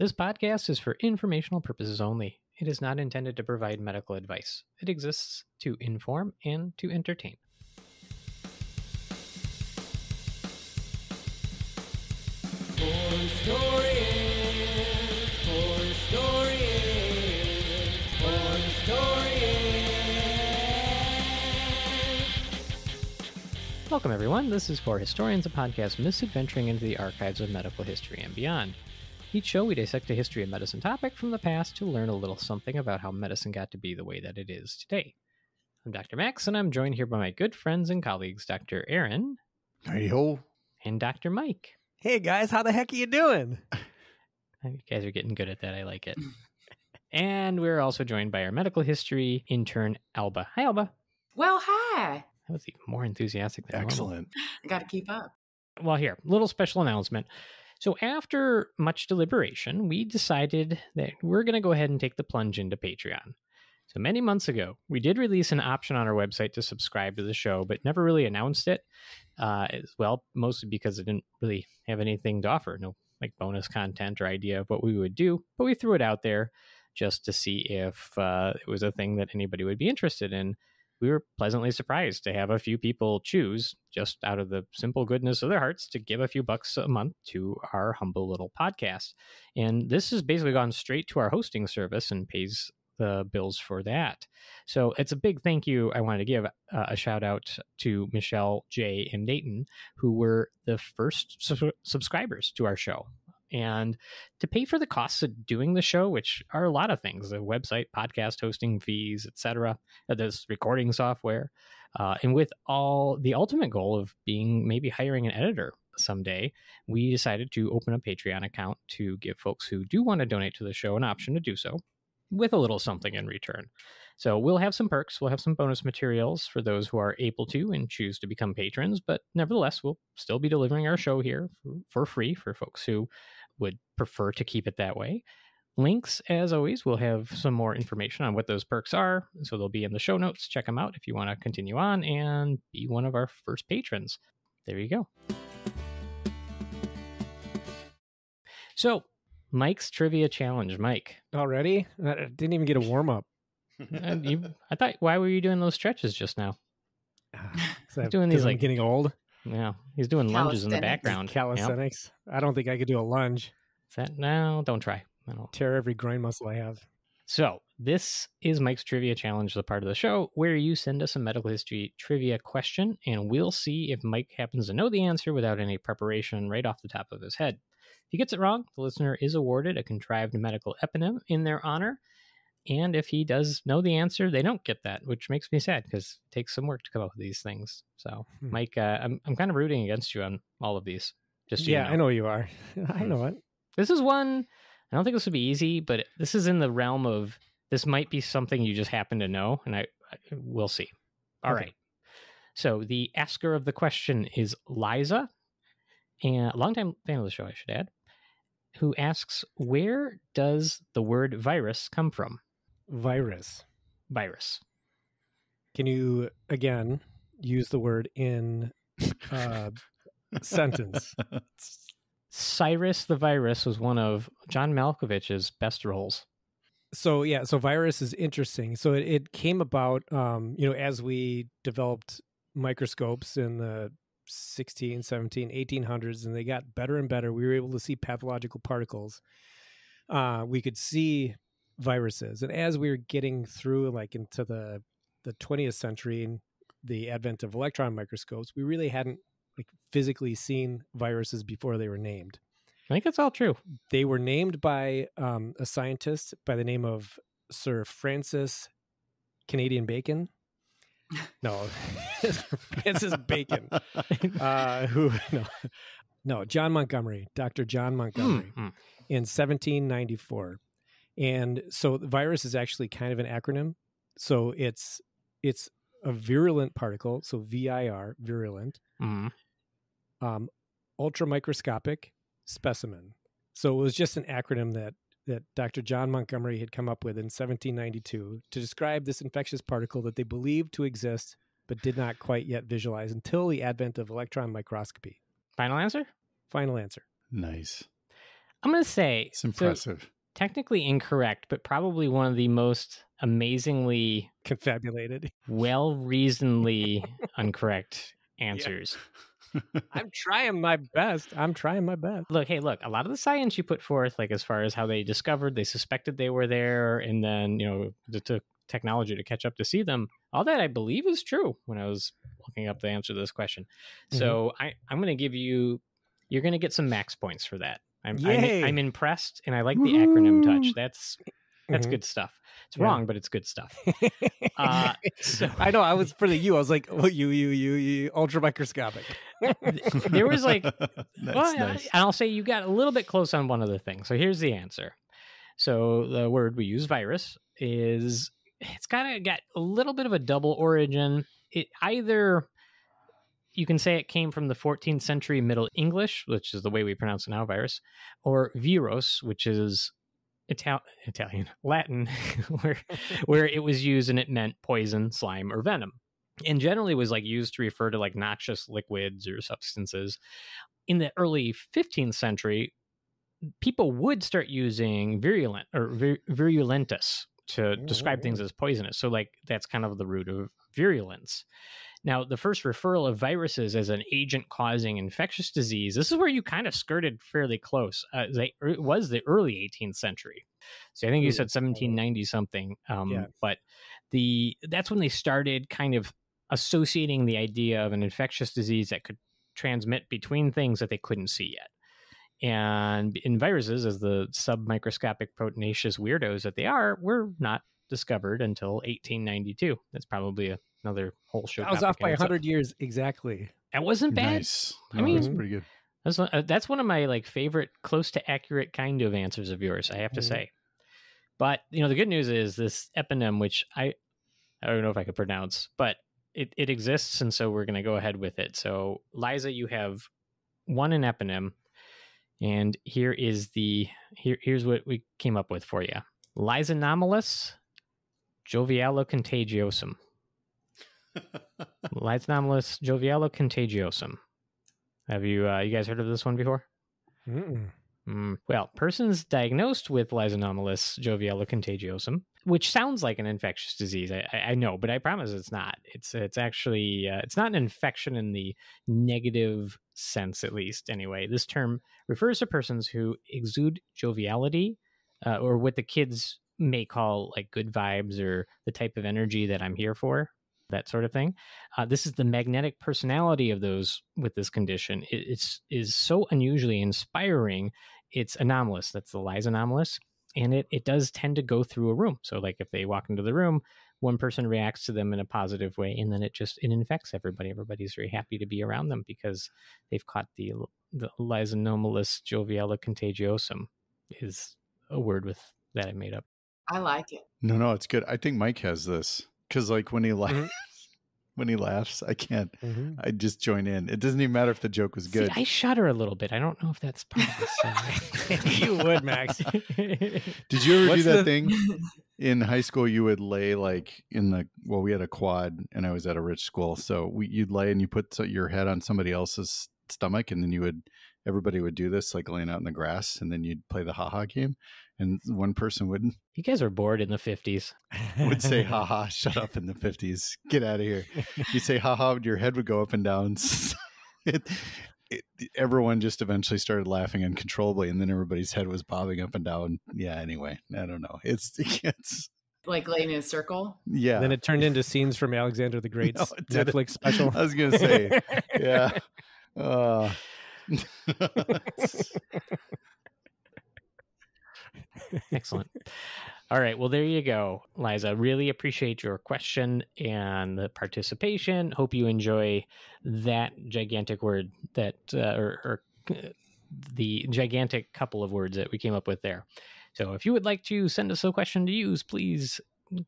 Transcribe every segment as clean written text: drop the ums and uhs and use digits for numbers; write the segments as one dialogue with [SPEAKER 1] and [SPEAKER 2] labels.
[SPEAKER 1] This podcast is for informational purposes only. It is not intended to provide medical advice. It exists to inform and to entertain. Welcome, everyone. This is For Historians, a podcast misadventuring into the archives of medical history and beyond. Each show, we dissect a history of medicine topic from the past to learn a little something about how medicine got to be the way that it is today. I'm Dr. Max, and I'm joined here by my good friends and colleagues, Dr. Aaron.
[SPEAKER 2] Hey-ho.
[SPEAKER 1] And Dr. Mike.
[SPEAKER 3] Hey, guys. How the heck are you doing?
[SPEAKER 1] You guys are getting good at that. I like it. And we're also joined by our medical history intern, Alba. Hi, Alba.
[SPEAKER 4] Well, hi.
[SPEAKER 1] That was even more enthusiastic than
[SPEAKER 2] Excellent.
[SPEAKER 4] I got to keep up.
[SPEAKER 1] Well, here, little special announcement. So after much deliberation, we decided that we're going to go ahead and take the plunge into Patreon. So many months ago, we did release an option on our website to subscribe to the show, but never really announced it. As well, mostly because it didn't really have anything to offer. No like bonus content or idea of what we would do, but we threw it out there just to see if it was a thing that anybody would be interested in. We were pleasantly surprised to have a few people choose, just out of the simple goodness of their hearts, to give a few bucks a month to our humble little podcast. And this has basically gone straight to our hosting service and pays the bills for that. So it's a big thank you. I wanted to give a shout out to Michelle, Jay, and Dayton, who were the first subscribers to our show. And to pay for the costs of doing the show, which are a lot of things, the website, podcast hosting fees, etc., this recording software, and with all the ultimate goal of being maybe hiring an editor someday, we decided to open a Patreon account to give folks who do want to donate to the show an option to do so, with a little something in return. So we'll have some perks. We'll have some bonus materials for those who are able to and choose to become patrons. But nevertheless, we'll still be delivering our show here for free for folks who would prefer to keep it that way. Links, as always, we'll have some more information on what those perks are. So they'll be in the show notes. Check them out if you want to continue on and be one of our first patrons. There you go. So, Mike's Trivia Challenge. Mike.
[SPEAKER 3] Already? I didn't even get a warm-up.
[SPEAKER 1] I thought, why were you doing those stretches just now?
[SPEAKER 3] Doing these like getting old.
[SPEAKER 1] Yeah, he's doing lunges in the background.
[SPEAKER 3] Calisthenics. Yep. I don't think I could do a lunge.
[SPEAKER 1] No, don't try.
[SPEAKER 3] Tear every groin muscle I have.
[SPEAKER 1] So this is Mike's Trivia Challenge, the part of the show where you send us a medical history trivia question, and we'll see if Mike happens to know the answer without any preparation right off the top of his head. If he gets it wrong, the listener is awarded a contrived medical eponym in their honor. And if he does know the answer, they don't get that, which makes me sad because it takes some work to come up with these things. So, Mike, I'm kind of rooting against you on all of these. Just so you know.
[SPEAKER 3] I know you are. I know it.
[SPEAKER 1] This is one, I don't think this would be easy, but this is in the realm of, this might be something you just happen to know, and we'll see. All right. So the asker of the question is Liza, and a longtime fan of the show, I should add, who asks, where does the word virus come from?
[SPEAKER 3] Virus.
[SPEAKER 1] Can
[SPEAKER 3] you, again, use the word in sentence?
[SPEAKER 1] Cyrus the Virus was one of John Malkovich's best roles.
[SPEAKER 3] So virus is interesting. So it came about, as we developed microscopes in the 16, 17, 1800s, and they got better and better. We were able to see pathological particles. We could see viruses. And as we were getting through like into the 20th century and the advent of electron microscopes, we really hadn't like physically seen viruses before they were named.
[SPEAKER 1] I think that's all true.
[SPEAKER 3] They were named by a scientist by the name of Sir Francis Canadian Bacon. No, Francis Bacon. John Montgomery, Dr. John Montgomery in 1794. And so the virus is actually kind of an acronym. So it's a virulent particle, so VIR, virulent, ultramicroscopic specimen. So it was just an acronym that Dr. John Montgomery had come up with in 1792 to describe this infectious particle that they believed to exist, but did not quite yet visualize until the advent of electron microscopy.
[SPEAKER 1] Final answer?
[SPEAKER 3] Final answer.
[SPEAKER 2] Nice.
[SPEAKER 1] I'm going to say
[SPEAKER 2] It's impressive.
[SPEAKER 1] So, technically incorrect, but probably one of the most amazingly
[SPEAKER 3] Confabulated.
[SPEAKER 1] well-reasonedly incorrect answers.
[SPEAKER 3] I'm trying my best.
[SPEAKER 1] Look, a lot of the science you put forth, like as far as how they discovered, they suspected they were there, and then, it took technology to catch up to see them. All that I believe is true when I was looking up the answer to this question. So I'm going to give you're going to get some max points for that. I'm impressed, and I like the acronym touch. That's good stuff. It's wrong, but it's good stuff. So
[SPEAKER 3] I know. I was for you. I was like, oh, you ultra microscopic.
[SPEAKER 1] There was like,
[SPEAKER 2] nice.
[SPEAKER 1] and I'll say you got a little bit close on one other thing. So here's the answer. So the word we use, virus, it's kind of got a little bit of a double origin. It either, you can say it came from the 14th century Middle English, which is the way we pronounce it now, virus, or virus, which is Italian, Latin, where it was used and it meant poison, slime, or venom. And generally was like used to refer to like noxious liquids or substances. In the early 15th century, people would start using virulent or virulentus to describe things as poisonous. So like that's kind of the root of virulence. Now, the first referral of viruses as an agent causing infectious disease, this is where you kind of skirted fairly close. It was the early 18th century. So I think you said 1790 something. But that's when they started kind of associating the idea of an infectious disease that could transmit between things that they couldn't see yet. And in viruses, as the submicroscopic proteinaceous weirdos that they are, were not discovered until 1892. That's probably another whole show.
[SPEAKER 3] I was off by 100 years exactly.
[SPEAKER 1] That wasn't bad.
[SPEAKER 2] Nice.
[SPEAKER 1] I mean,
[SPEAKER 2] that's pretty good.
[SPEAKER 1] That's one of my like favorite, close to accurate kind of answers of yours, I have to say. But the good news is this eponym, which I don't know if I could pronounce, but it exists, and so we're going to go ahead with it. So, Liza, you have won an eponym, and here's what we came up with for you: Lysanomalous jovialocontagiosum. Lysanomalous jovialocontagiosum. Have you guys heard of this one before? Well, persons diagnosed with Lysanomalous jovialocontagiosum, which sounds like an infectious disease. I know, but I promise it's not. It's actually it's not an infection in the negative sense, at least. Anyway, this term refers to persons who exude joviality, or what the kids may call like good vibes, or the type of energy that I'm here for. That sort of thing. This is the magnetic personality of those with this condition. It is so unusually inspiring. It's anomalous. That's the Lysanomalous. And it does tend to go through a room. So like if they walk into the room, one person reacts to them in a positive way, and then it infects everybody. Everybody's very happy to be around them because they've caught the Lysanomalous jovialocontagiosum is a word that I made up.
[SPEAKER 4] I like it.
[SPEAKER 2] No, it's good. I think Mike has this. Because like when he laughs, I can't. I just join in. It doesn't even matter if the joke was good.
[SPEAKER 1] See, I shudder a little bit. I don't know if that's part of the
[SPEAKER 3] You would, Max.
[SPEAKER 2] Did you ever do that thing in high school? You would lay like we had a quad, and I was at a rich school, so you'd lay and you put your head on somebody else's stomach, and then everybody would do this, like laying out in the grass, and then you'd play the ha-ha game, and one person wouldn't.
[SPEAKER 1] You guys were bored in the 50s.
[SPEAKER 2] Would say ha-ha, shut up in the 50s. Get out of here. You say ha-ha, your head would go up and down. Everyone just eventually started laughing uncontrollably, and then everybody's head was bobbing up and down. Yeah, anyway, I don't know. It's
[SPEAKER 4] like laying in a circle.
[SPEAKER 2] Yeah.
[SPEAKER 3] Then it turned into scenes from Alexander the Great's Netflix special.
[SPEAKER 2] I was going to say, yeah.
[SPEAKER 1] Excellent. All right. Well, there you go, Liza. Really appreciate your question and the participation. Hope you enjoy that gigantic word or the gigantic couple of words that we came up with there. So if you would like to send us a question to use, please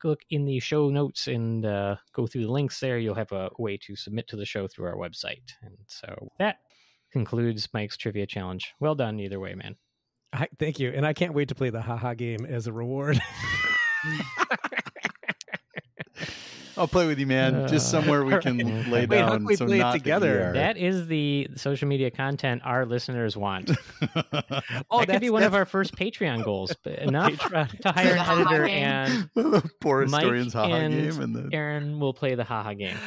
[SPEAKER 1] look in the show notes and go through the links there. You'll have a way to submit to the show through our website. And so that concludes Mike's trivia challenge. Well done either way, man.
[SPEAKER 3] Thank you. And I can't wait to play the haha game as a reward.
[SPEAKER 2] I'll play with you, man. Just somewhere we can lay
[SPEAKER 3] Wait, how
[SPEAKER 2] down.
[SPEAKER 3] can we
[SPEAKER 2] so
[SPEAKER 3] play it
[SPEAKER 2] not
[SPEAKER 3] together?
[SPEAKER 2] The ER.
[SPEAKER 1] That is the social media content our listeners want.
[SPEAKER 3] Oh,
[SPEAKER 1] That could be one of our first Patreon goals. But enough to hire an editor, and
[SPEAKER 2] Poor
[SPEAKER 1] Mike
[SPEAKER 2] historian's haha
[SPEAKER 1] and
[SPEAKER 2] game, and then
[SPEAKER 1] Aaron will play the haha game.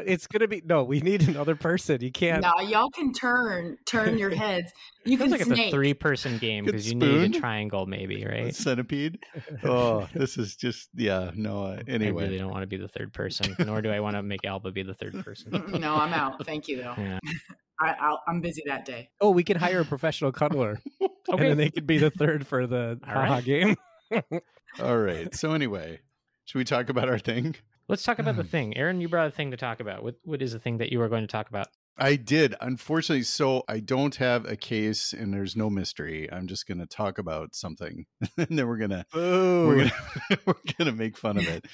[SPEAKER 3] It's gonna be we need another person. You can't.
[SPEAKER 4] No, y'all can turn your heads. You
[SPEAKER 1] Feels
[SPEAKER 4] can
[SPEAKER 1] like
[SPEAKER 4] snake.
[SPEAKER 1] it's a 3-person game
[SPEAKER 2] Good
[SPEAKER 1] because you
[SPEAKER 2] spoon.
[SPEAKER 1] need a triangle, maybe, right?
[SPEAKER 2] centipede. Oh, this is just
[SPEAKER 1] I
[SPEAKER 2] anyway.
[SPEAKER 1] really don't want to be the third person, nor do I want to make Alba be the third person.
[SPEAKER 4] No, I'm out. Thank you, though.
[SPEAKER 1] Yeah.
[SPEAKER 4] I'm busy that day.
[SPEAKER 3] Oh, we can hire a professional cuddler, and
[SPEAKER 1] Okay.
[SPEAKER 3] then they could be the third for the
[SPEAKER 1] All
[SPEAKER 3] haha
[SPEAKER 1] right.
[SPEAKER 3] game.
[SPEAKER 2] All right. So anyway, should we talk about our thing?
[SPEAKER 1] Let's talk about the thing. Aaron, you brought a thing to talk about. What is the thing that you were going to talk about?
[SPEAKER 2] I did, unfortunately. So I don't have a case, and there's no mystery. I'm just going to talk about something, and then we're gonna make fun of it.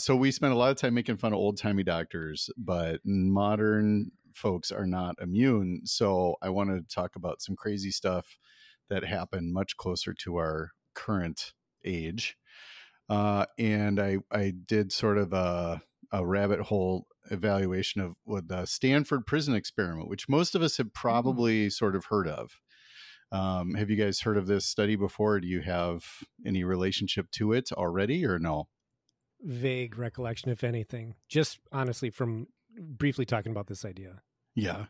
[SPEAKER 2] So we spent a lot of time making fun of old timey doctors, but modern folks are not immune. So I wanted to talk about some crazy stuff that happened much closer to our current age. And I did sort of a rabbit hole evaluation of what the Stanford Prison Experiment, which most of us have probably sort of heard of. Have you guys heard of this study before? Do you have any relationship to it already, or no?
[SPEAKER 3] Vague recollection, if anything. Just honestly, from briefly talking about this idea.
[SPEAKER 2] Yeah.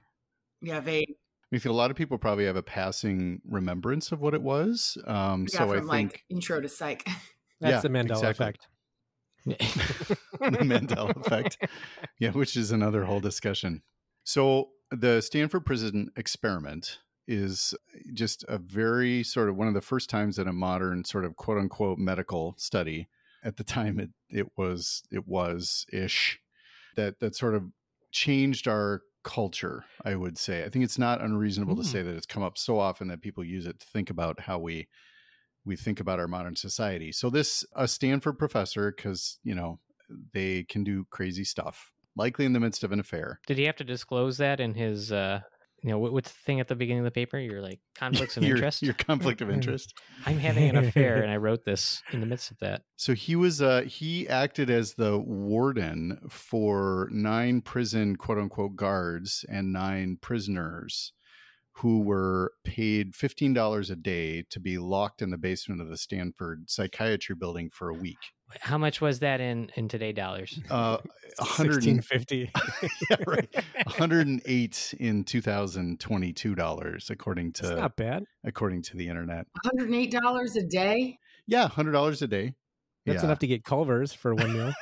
[SPEAKER 4] Yeah, vague.
[SPEAKER 2] I think a lot of people probably have a passing remembrance of what it was. So
[SPEAKER 4] From
[SPEAKER 2] I think
[SPEAKER 4] like intro to psych.
[SPEAKER 3] That's the Mandela
[SPEAKER 2] exactly.
[SPEAKER 3] effect.
[SPEAKER 2] The Mandela effect. Yeah, which is another whole discussion. So the Stanford Prison Experiment is just a very sort of one of the first times that a modern sort of quote unquote medical study, at the time it was ish, that sort of changed our culture, I would say. I think it's not unreasonable to say that it's come up so often that people use it to think about how we think about our modern society. So a Stanford professor, because, they can do crazy stuff, likely in the midst of an affair.
[SPEAKER 1] Did he have to disclose that in his, what's the thing at the beginning of the paper? You're like, conflicts of interest?
[SPEAKER 2] Your conflict of interest.
[SPEAKER 1] I'm having an affair, and I wrote this in the midst of that.
[SPEAKER 2] So he acted as the warden for 9 prison, quote unquote, guards and 9 prisoners who were paid $15 a day to be locked in the basement of the Stanford Psychiatry building for a week.
[SPEAKER 1] How much was that in today dollars?
[SPEAKER 3] 1650.
[SPEAKER 2] Yeah, right. 108 in 2022 dollars, according to
[SPEAKER 3] That's not bad.
[SPEAKER 2] according to the internet.
[SPEAKER 4] $108 a day.
[SPEAKER 2] Yeah, $100 a day.
[SPEAKER 3] That's enough to get Culver's for one meal.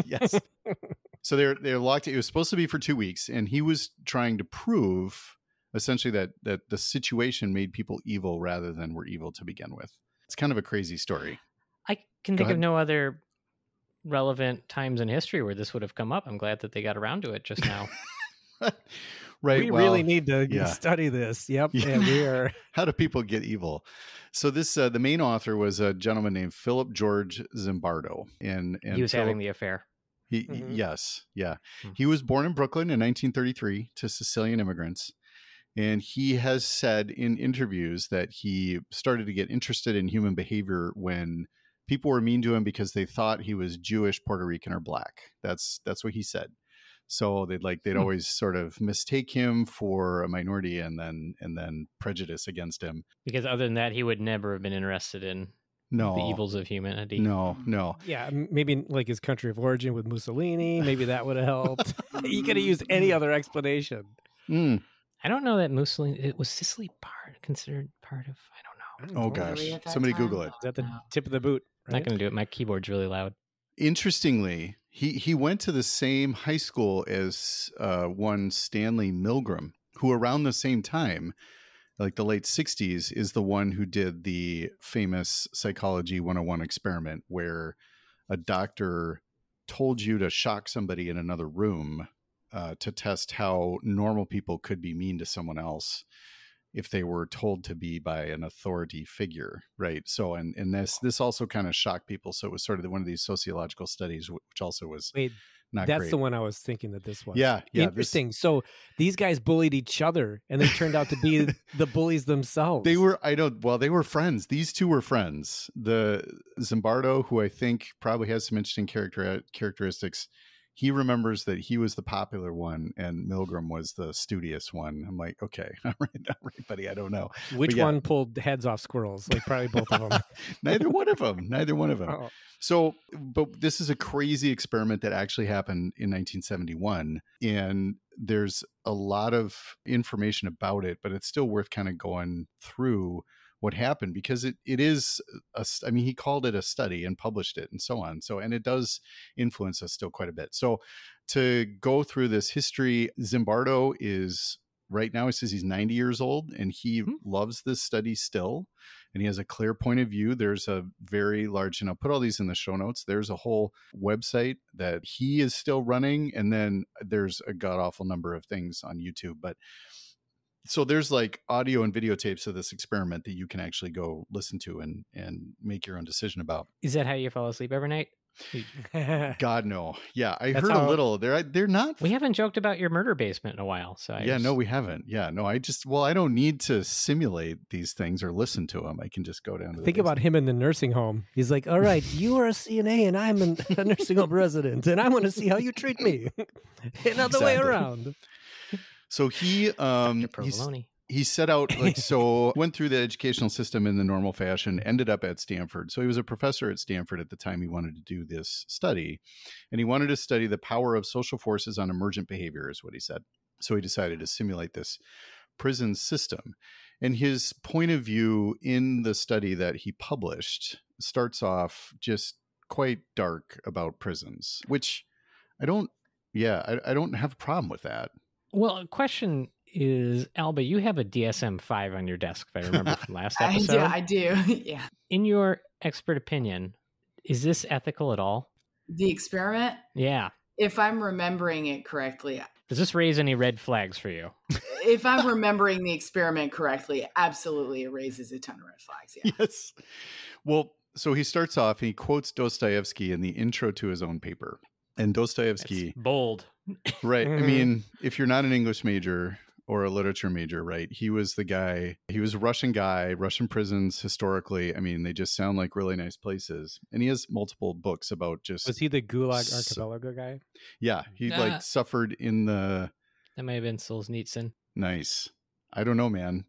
[SPEAKER 2] Yes. So they're locked. It was supposed to be for 2 weeks, and he was trying to prove essentially that the situation made people evil rather than were evil to begin with. It's kind of a crazy story.
[SPEAKER 1] I can think of no other relevant times in history where this would have come up. I'm glad that they got around to it just now.
[SPEAKER 2] Right.
[SPEAKER 3] We really need to study this. Yep.
[SPEAKER 2] Yeah.
[SPEAKER 3] And we are.
[SPEAKER 2] How do people get evil? So this the main author was a gentleman named Philip George Zimbardo, and
[SPEAKER 1] he was having the affair.
[SPEAKER 2] Yes, yeah. He was born in Brooklyn in 1933 to Sicilian immigrants. And he has said in interviews that he started to get interested in human behavior when people were mean to him because they thought he was Jewish, Puerto Rican, or black. That's what he said. So they'd always sort of mistake him for a minority and then prejudice against him.
[SPEAKER 1] Because other than that, he would never have been interested in the evils of humanity.
[SPEAKER 2] No.
[SPEAKER 3] Yeah, maybe like his country of origin with Mussolini. Maybe that would have helped. You could have used any other explanation.
[SPEAKER 1] I don't know that Mussolini, was Sicily considered part of, I don't know.
[SPEAKER 2] Oh gosh, somebody Google it.
[SPEAKER 3] Is that the tip of the boot?
[SPEAKER 1] Right? Not going to do it. My keyboard's really loud.
[SPEAKER 2] Interestingly, he went to the same high school as one Stanley Milgram, who around the same time, like the late 60s, is the one who did the famous Psychology 101 experiment where a doctor told you to shock somebody in another room to test how normal people could be mean to someone else if they were told to be by an authority figure, right? So, and this also kind of shocked people. So it was sort of one of these sociological studies, which also was Not
[SPEAKER 3] That's
[SPEAKER 2] great.
[SPEAKER 3] the one I was thinking that this was.
[SPEAKER 2] Yeah.
[SPEAKER 3] Interesting. So these guys bullied each other, and they turned out to be the bullies themselves.
[SPEAKER 2] They were friends. These two were friends. The Zimbardo, who I think probably has some interesting characteristics, he remembers that he was the popular one and Milgram was the studious one. I'm like, okay, all right, buddy, I don't know.
[SPEAKER 3] Which one pulled heads off squirrels? Like probably both of them.
[SPEAKER 2] Neither one of them.
[SPEAKER 3] Oh.
[SPEAKER 2] So, but this is a crazy experiment that actually happened in 1971. And there's a lot of information about it, but it's still worth kind of going through what happened, because it is he called it a study and published it and so on. So, and it does influence us still quite a bit. So to go through this history, Zimbardo is right now, he says he's 90 years old and he loves this study still. And he has a clear point of view. There's a very large, and I'll put all these in the show notes. There's a whole website that he is still running. And then there's a god awful number of things on YouTube, but so there's like audio and videotapes of this experiment that you can actually go listen to and make your own decision about.
[SPEAKER 1] Is that how you fall asleep every night?
[SPEAKER 2] God, no. Yeah, That's heard a little. They're not.
[SPEAKER 1] We haven't joked about your murder basement in a while. So
[SPEAKER 2] no, we haven't. Yeah, no, I don't need to simulate these things or listen to them. I can just go down to
[SPEAKER 3] Think about him in the nursing home. He's like, all right, you are a CNA and I'm a nursing home resident and I want to see how you treat me. Another way around.
[SPEAKER 2] So he set out, went through the educational system in the normal fashion, ended up at Stanford. So he was a professor at Stanford at the time he wanted to do this study. And he wanted to study the power of social forces on emergent behavior, is what he said. So he decided to simulate this prison system. And his point of view in the study that he published starts off just quite dark about prisons, which I don't have a problem with that.
[SPEAKER 1] Well, a question is, Alba, you have a DSM-5 on your desk, if I remember from last episode.
[SPEAKER 4] I do. Yeah.
[SPEAKER 1] In your expert opinion, is this ethical at all?
[SPEAKER 4] The experiment?
[SPEAKER 1] Yeah.
[SPEAKER 4] If I'm remembering it correctly.
[SPEAKER 1] Does this raise any red flags for you?
[SPEAKER 4] If I'm remembering the experiment correctly, absolutely it raises a ton of red flags. Yeah.
[SPEAKER 2] Yes. Well, so he starts off and he quotes Dostoevsky in the intro to his own paper. And Dostoevsky...
[SPEAKER 1] That's bold.
[SPEAKER 2] Right. I mean, if you're not an English major or a literature major, right? He was the guy, he was a Russian guy, Russian prisons historically. I mean, they just sound like really nice places. And he has multiple books about just...
[SPEAKER 3] Was he the Gulag Archipelago guy?
[SPEAKER 2] Yeah. He suffered in the...
[SPEAKER 1] That might have been Solzhenitsyn.
[SPEAKER 2] Nice. I don't know, man.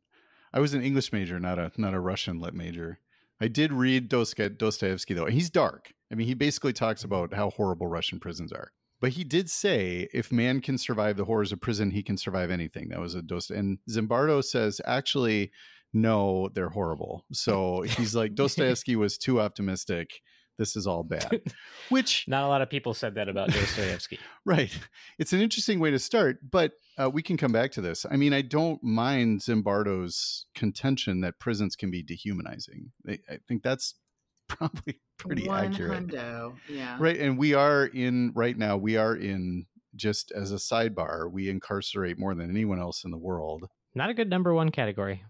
[SPEAKER 2] I was an English major, not a Russian lit major. I did read Dostoevsky though. He's dark. I mean, he basically talks about how horrible Russian prisons are. But he did say, if man can survive the horrors of prison, he can survive anything. That was and Zimbardo says, actually, no, they're horrible. So he's like, Dostoevsky was too optimistic. This is all bad. Which
[SPEAKER 1] not a lot of people said that about Dostoevsky.
[SPEAKER 2] Right. It's an interesting way to start, but we can come back to this. I mean, I don't mind Zimbardo's contention that prisons can be dehumanizing. I think that's probably pretty accurate.
[SPEAKER 4] Yeah.
[SPEAKER 2] Right. And right now, just as a sidebar, we incarcerate more than anyone else in the world.
[SPEAKER 1] Not a good number one category.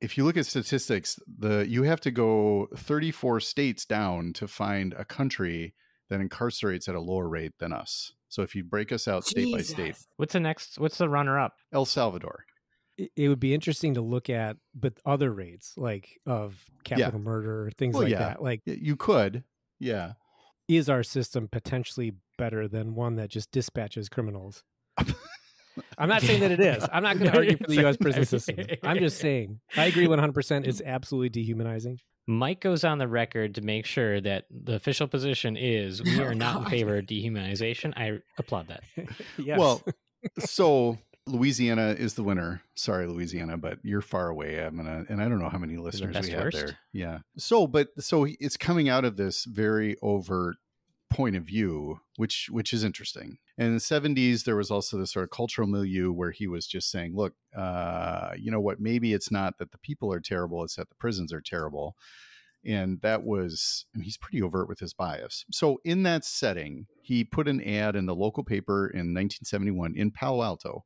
[SPEAKER 2] If you look at statistics, you have to go 34 states down to find a country that incarcerates at a lower rate than us. So if you break us out state by state.
[SPEAKER 1] What's the runner up?
[SPEAKER 2] El Salvador.
[SPEAKER 3] It would be interesting to look at, but other rates like of capital murder, things that. Like
[SPEAKER 2] you could, yeah.
[SPEAKER 3] Is our system potentially better than one that just dispatches criminals? I'm not saying that it is. I'm not going to argue for the U.S. prison system. I'm just saying I agree 100%. It's absolutely dehumanizing.
[SPEAKER 1] Mike goes on the record to make sure that the official position is we are not in favor of dehumanization. I applaud that.
[SPEAKER 3] Yes.
[SPEAKER 2] Well, so Louisiana is the winner. Sorry, Louisiana, but you're far away. And I don't know how many listeners we have there. Yeah. So it's coming out of this very overt point of view, which is interesting. And in the 70s, there was also this sort of cultural milieu where he was just saying, look, you know what, maybe it's not that the people are terrible, it's that the prisons are terrible. And that was, he's pretty overt with his bias. So in that setting, he put an ad in the local paper in 1971 in Palo Alto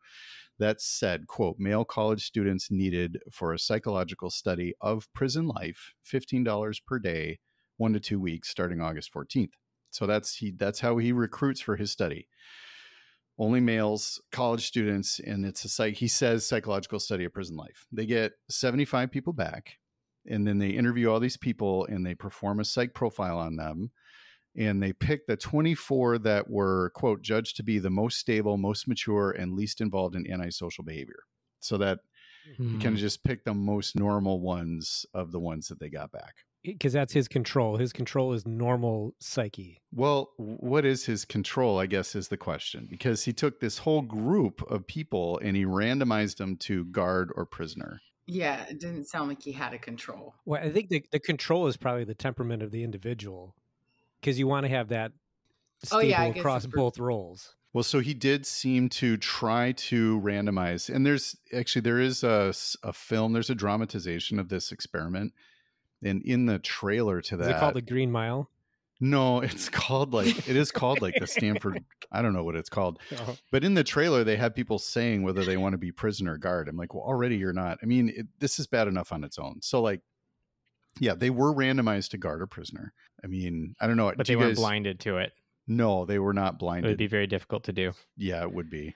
[SPEAKER 2] that said, quote, male college students needed for a psychological study of prison life, $15 per day, 1 to 2 weeks, starting August 14th. So that's how he recruits for his study. Only males, college students, and he says psychological study of prison life. They get 75 people back, and then they interview all these people and they perform a psych profile on them. And they pick the 24 that were, quote, judged to be the most stable, most mature, and least involved in antisocial behavior. So that you kind of just pick the most normal ones of the ones that they got back.
[SPEAKER 3] Because that's his control. His control is normal psyche.
[SPEAKER 2] Well, what is his control, I guess, is the question. Because he took this whole group of people and he randomized them to guard or prisoner.
[SPEAKER 4] Yeah, it didn't sound like he had a control.
[SPEAKER 3] Well, I think the control is probably the temperament of the individual. Because you want to have that stable across both roles.
[SPEAKER 2] Well, so he did seem to try to randomize. And there is a film, there's a dramatization of this experiment. And in the trailer to that.
[SPEAKER 3] Is it called The Green Mile?
[SPEAKER 2] No, it is called like the Stanford. I don't know what it's called. Oh. But in the trailer, they have people saying whether they want to be prisoner or guard. I'm like, well, already you're not. I mean, this is bad enough on its own. So like, yeah, they were randomized to guard or prisoner. I mean, I don't know.
[SPEAKER 1] But they weren't blinded to it.
[SPEAKER 2] No, they were not blinded.
[SPEAKER 1] It would be very difficult to do.
[SPEAKER 2] Yeah, it would be.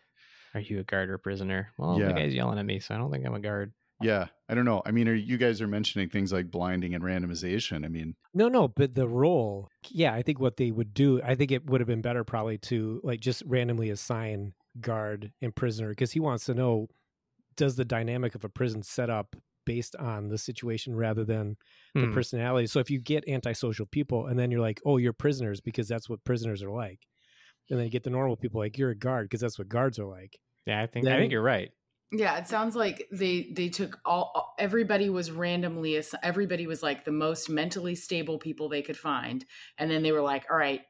[SPEAKER 1] Are you a guard or prisoner? Well, the guy's yelling at me, so I don't think I'm a guard.
[SPEAKER 2] Yeah, I don't know. I mean, you guys are mentioning things like blinding and randomization. I mean,
[SPEAKER 3] no, but the role, yeah, I think what they would do, I think it would have been better probably to like just randomly assign guard and prisoner, because he wants to know, does the dynamic of a prison set up based on the situation rather than the personality. So if you get antisocial people and then you're like, oh, you're prisoners because that's what prisoners are like, and then you get the normal people like, you're a guard because that's what guards are like.
[SPEAKER 1] Yeah, I think you're right.
[SPEAKER 4] Yeah, it sounds like they took everybody was randomly, everybody was like the most mentally stable people they could find. And then they were like, all right,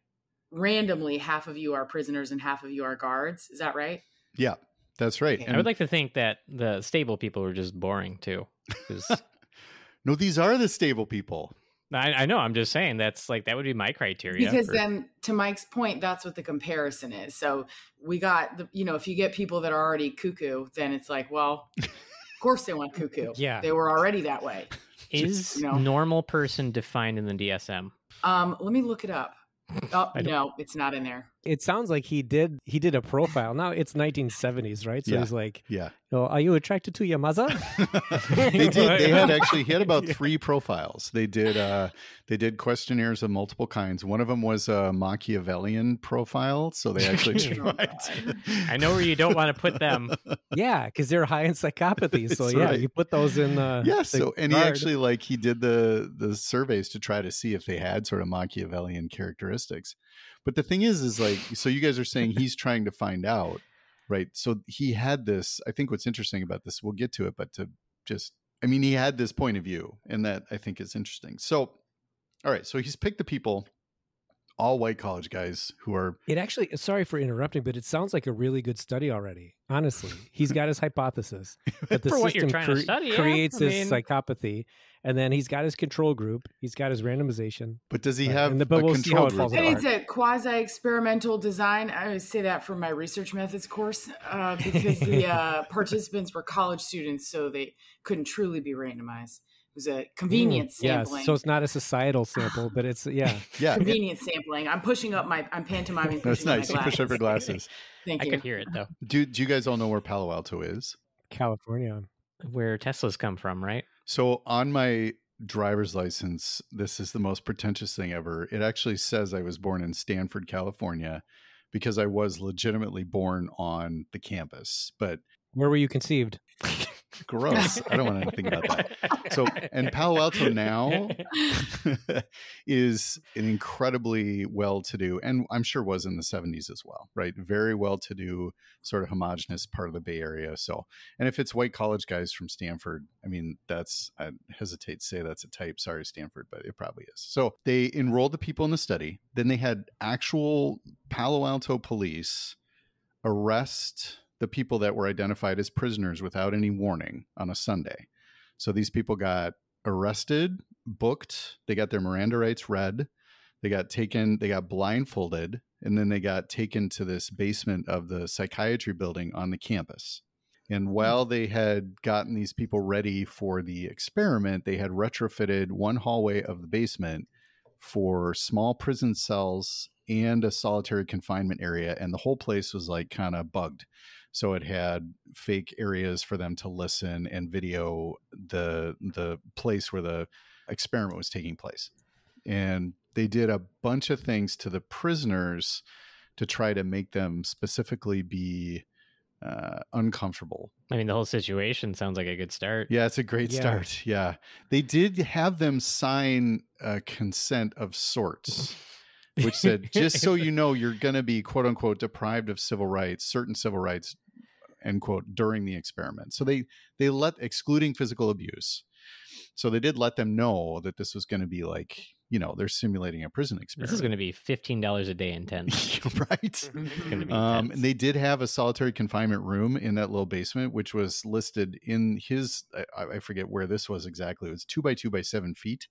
[SPEAKER 4] randomly, half of you are prisoners and half of you are guards. Is that right?
[SPEAKER 2] Yeah, that's right.
[SPEAKER 1] Okay. I would like to think that the stable people were just boring too.
[SPEAKER 2] No, these are the stable people.
[SPEAKER 1] I know. I'm just saying that would be my criteria.
[SPEAKER 4] Because then, to Mike's point, that's what the comparison is. So we got if you get people that are already cuckoo, then it's like, well, of course they went cuckoo.
[SPEAKER 3] Yeah,
[SPEAKER 4] they were already that way.
[SPEAKER 1] Is normal person defined in the DSM?
[SPEAKER 4] Let me look it up. Oh no, it's not in there.
[SPEAKER 3] It sounds like he did a profile. Now it's 1970s, right? So he's like,
[SPEAKER 2] yeah.
[SPEAKER 3] Oh, are you attracted to your mother?
[SPEAKER 2] He had about 3 profiles. They did questionnaires of multiple kinds. One of them was a Machiavellian profile. So they actually tried.
[SPEAKER 1] I know where you don't want to put them.
[SPEAKER 3] Yeah, because they're high in psychopathy. So right. You put those in.
[SPEAKER 2] He did the surveys to try to see if they had sort of Machiavellian characteristics. But the thing is like, so you guys are saying he's trying to find out, right? So he had this, I think what's interesting about this, we'll get to it, but he had this point of view, and that I think is interesting. So, all right. So he's picked the people, all white college guys who are.
[SPEAKER 3] It actually, sorry for interrupting, but it sounds like a really good study already. Honestly, he's got his hypothesis that the system creates this psychopathy. And then he's got his control group. He's got his randomization.
[SPEAKER 2] But does he have a control group?
[SPEAKER 4] And it's a quasi-experimental design. I always say that for my research methods course because the participants were college students, so they couldn't truly be randomized. It was a convenience sampling.
[SPEAKER 3] Yes. So it's not a societal sample, but it's,
[SPEAKER 4] convenience sampling. I'm pantomiming.
[SPEAKER 2] That's nice. You push up your glasses.
[SPEAKER 4] Thank you.
[SPEAKER 1] I could hear it, though.
[SPEAKER 2] Do you guys all know where Palo Alto is?
[SPEAKER 3] California.
[SPEAKER 1] Where Teslas come from, right?
[SPEAKER 2] So on my driver's license, this is the most pretentious thing ever. It actually says I was born in Stanford, California, because I was legitimately born on the campus. But
[SPEAKER 3] where were you conceived?
[SPEAKER 2] Gross. I don't want to think about that. So, and Palo Alto now is an incredibly well-to-do, and I'm sure was in the 70s as well, right? Very well-to-do, sort of homogenous part of the Bay Area. So, and if it's white college guys from Stanford, I mean, I hesitate to say that's a type. Sorry, Stanford, but it probably is. So they enrolled the people in the study. Then they had actual Palo Alto police arrest the people that were identified as prisoners without any warning on a Sunday. So these people got arrested, booked, they got their Miranda rights read, they got blindfolded, and then they got taken to this basement of the psychiatry building on the campus. And while they had gotten these people ready for the experiment, they had retrofitted one hallway of the basement for small prison cells and a solitary confinement area. And the whole place was like kind of bugged. So it had fake areas for them to listen and video the place where the experiment was taking place. And they did a bunch of things to the prisoners to try to make them specifically be uncomfortable.
[SPEAKER 1] I mean, the whole situation sounds like a good start.
[SPEAKER 2] Yeah, it's a great start. Yeah. They did have them sign a consent of sorts, which said, just so you know, you're going to be, quote unquote, deprived of civil rights, certain civil rights, end quote, during the experiment. So they let, excluding physical abuse. So they did let them know that this was going to be like, you know, they're simulating a prison experiment.
[SPEAKER 1] This is going to be $15 a day intense.
[SPEAKER 2] Right.
[SPEAKER 1] It's going to be
[SPEAKER 2] and they did have a solitary confinement room in that little basement, which was listed in his, I forget where this was exactly. It was 2 by 2 by 7 feet.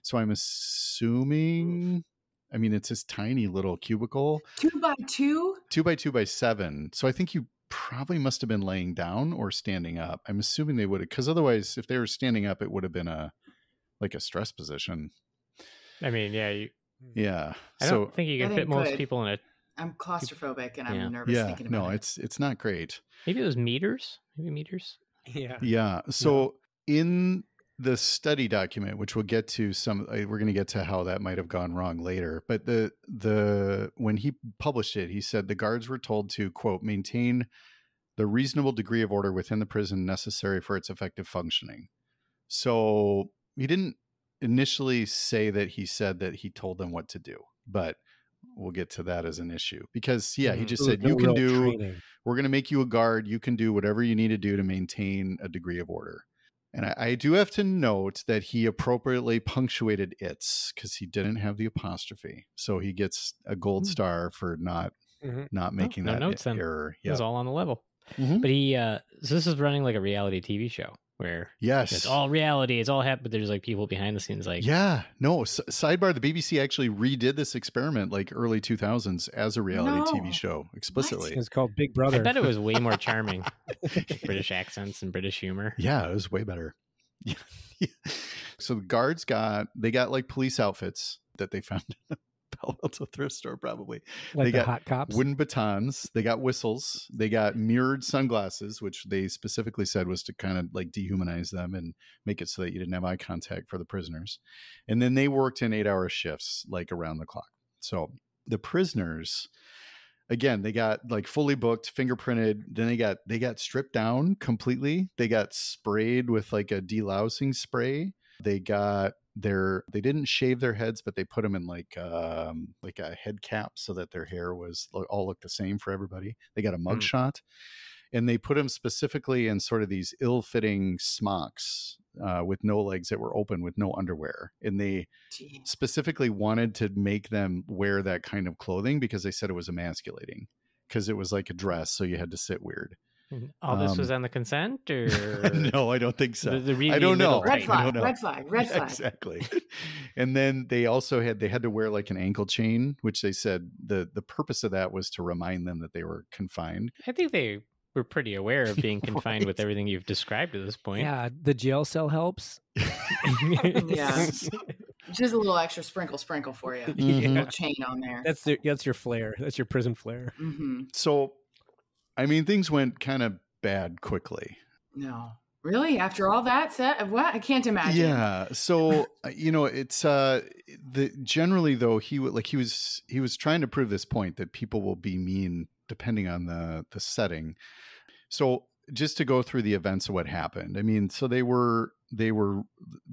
[SPEAKER 2] So I'm assuming, I mean, it's this tiny little cubicle.
[SPEAKER 4] 2 by 2?
[SPEAKER 2] 2 by 2 by 7. So I think you probably must have been laying down or standing up. I'm assuming they would have, because otherwise, if they were standing up, it would have been a stress position.
[SPEAKER 1] I mean,
[SPEAKER 2] yeah.
[SPEAKER 1] I don't think you can fit most people in a.
[SPEAKER 4] I'm claustrophobic and I'm nervous thinking about it.
[SPEAKER 2] It's not great.
[SPEAKER 1] Maybe it was meters. Maybe meters.
[SPEAKER 2] Yeah. So in the study document, which we'll get to we're going to get to how that might have gone wrong later. But when he published it, he said the guards were told to, quote, maintain the reasonable degree of order within the prison necessary for its effective functioning. So he didn't initially say that he said that he told them what to do, but we'll get to that as an issue because he just said, you can do, we're going to make you a guard. You can do whatever you need to do to maintain a degree of order. And I do have to note that he appropriately punctuated its because he didn't have the apostrophe. So he gets a gold star for not making that error.
[SPEAKER 1] It was all on the level. But he, so this is running like a reality TV show where it's all reality, it's all happened, but there's like people behind the scenes like
[SPEAKER 2] sidebar, the BBC actually redid this experiment like early 2000s as a reality TV show explicitly.
[SPEAKER 3] It's called Big Brother.
[SPEAKER 1] I bet it was way more charming. British accents and British humor.
[SPEAKER 2] Yeah, it was way better. So the guards got like police outfits that they found in a Palo Alto thrift store, probably.
[SPEAKER 3] Like
[SPEAKER 2] they got
[SPEAKER 3] hot cops,
[SPEAKER 2] wooden batons, they got whistles, they got mirrored sunglasses, which they specifically said was to kind of like dehumanize them and make it so that you didn't have eye contact for the prisoners. And then they worked in 8-hour shifts, like around the clock. So the prisoners, again, they got like fully booked, fingerprinted. Then they got stripped down completely. They got sprayed with like a delousing spray. They didn't shave their heads, but they put them in like a head cap so that their hair was all looked the same for everybody. They got a mugshot, and they put them specifically in sort of these ill-fitting smocks with no legs that were open with no underwear. And they specifically wanted to make them wear that kind of clothing because they said it was emasculating because it was like a dress. So you had to sit weird.
[SPEAKER 1] All this was on the consent, or
[SPEAKER 2] no? I don't think so.
[SPEAKER 1] The
[SPEAKER 2] I don't know.
[SPEAKER 4] Red flag.
[SPEAKER 2] Exactly. And then they also had to wear like an ankle chain, which they said the purpose of that was to remind them that they were confined.
[SPEAKER 1] I think they were pretty aware of being confined with everything you've described at this point.
[SPEAKER 3] Yeah, the jail cell helps.
[SPEAKER 4] Yeah. Just a little extra sprinkle for you. A little chain on there.
[SPEAKER 3] That's your flair. That's your prison flair.
[SPEAKER 2] So, I mean, things went kind of bad quickly.
[SPEAKER 4] No, really? After all that said, what? I can't imagine.
[SPEAKER 2] Yeah. So, it's generally though he was trying to prove this point that people will be mean depending on the setting. So, just to go through the events of what happened. I mean, so they were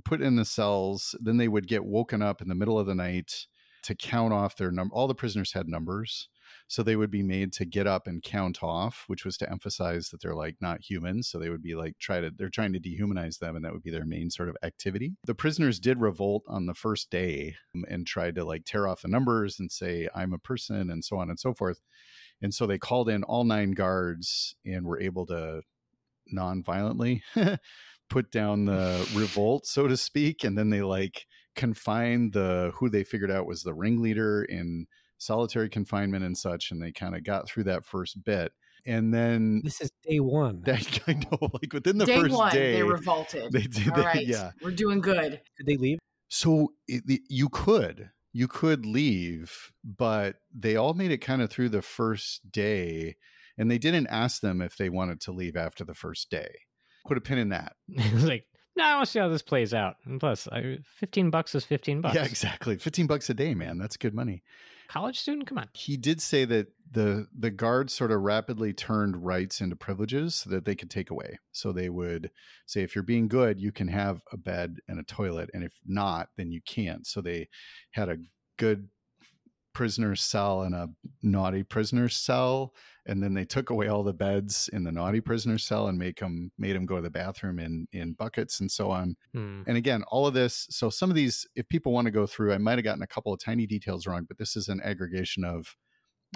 [SPEAKER 2] put in the cells, then they would get woken up in the middle of the night to count off their number. All the prisoners had numbers. So they would be made to get up and count off, which was to emphasize that they're like not humans. So they would be like they're trying to dehumanize them, and that would be their main sort of activity. The prisoners did revolt on the first day and tried to like tear off the numbers and say, I'm a person, and so on and so forth. And so they called in all 9 guards and were able to non-violently put down the revolt, so to speak. And then they like confined who they figured out was the ringleader in solitary confinement and such, and they kind of got through that first bit. And then
[SPEAKER 3] this is day one.
[SPEAKER 2] I know, like within the
[SPEAKER 4] day
[SPEAKER 2] first
[SPEAKER 4] one,
[SPEAKER 2] day,
[SPEAKER 4] they revolted. All right, we're doing good.
[SPEAKER 3] Did they leave?
[SPEAKER 2] So you could. you could leave, but they all made it kind of through the first day, and they didn't ask them if they wanted to leave after the first day. Put a pin in that.
[SPEAKER 1] It was like, no, I want to see how this plays out. And plus, $15 is $15.
[SPEAKER 2] Yeah, exactly. $15 a day, man. That's good money.
[SPEAKER 1] College student, come on.
[SPEAKER 2] He did say that the guards sort of rapidly turned rights into privileges that they could take away. So they would say, if you're being good, you can have a bed and a toilet. And if not, then you can't. So they had a good prisoner's cell and a naughty prisoner's cell. And then they took away all the beds in the naughty prisoner's cell and made them go to the bathroom in buckets and so on. And again, all of this. So some of these, if people want to go through, I might've gotten a couple of tiny details wrong, but this is an aggregation of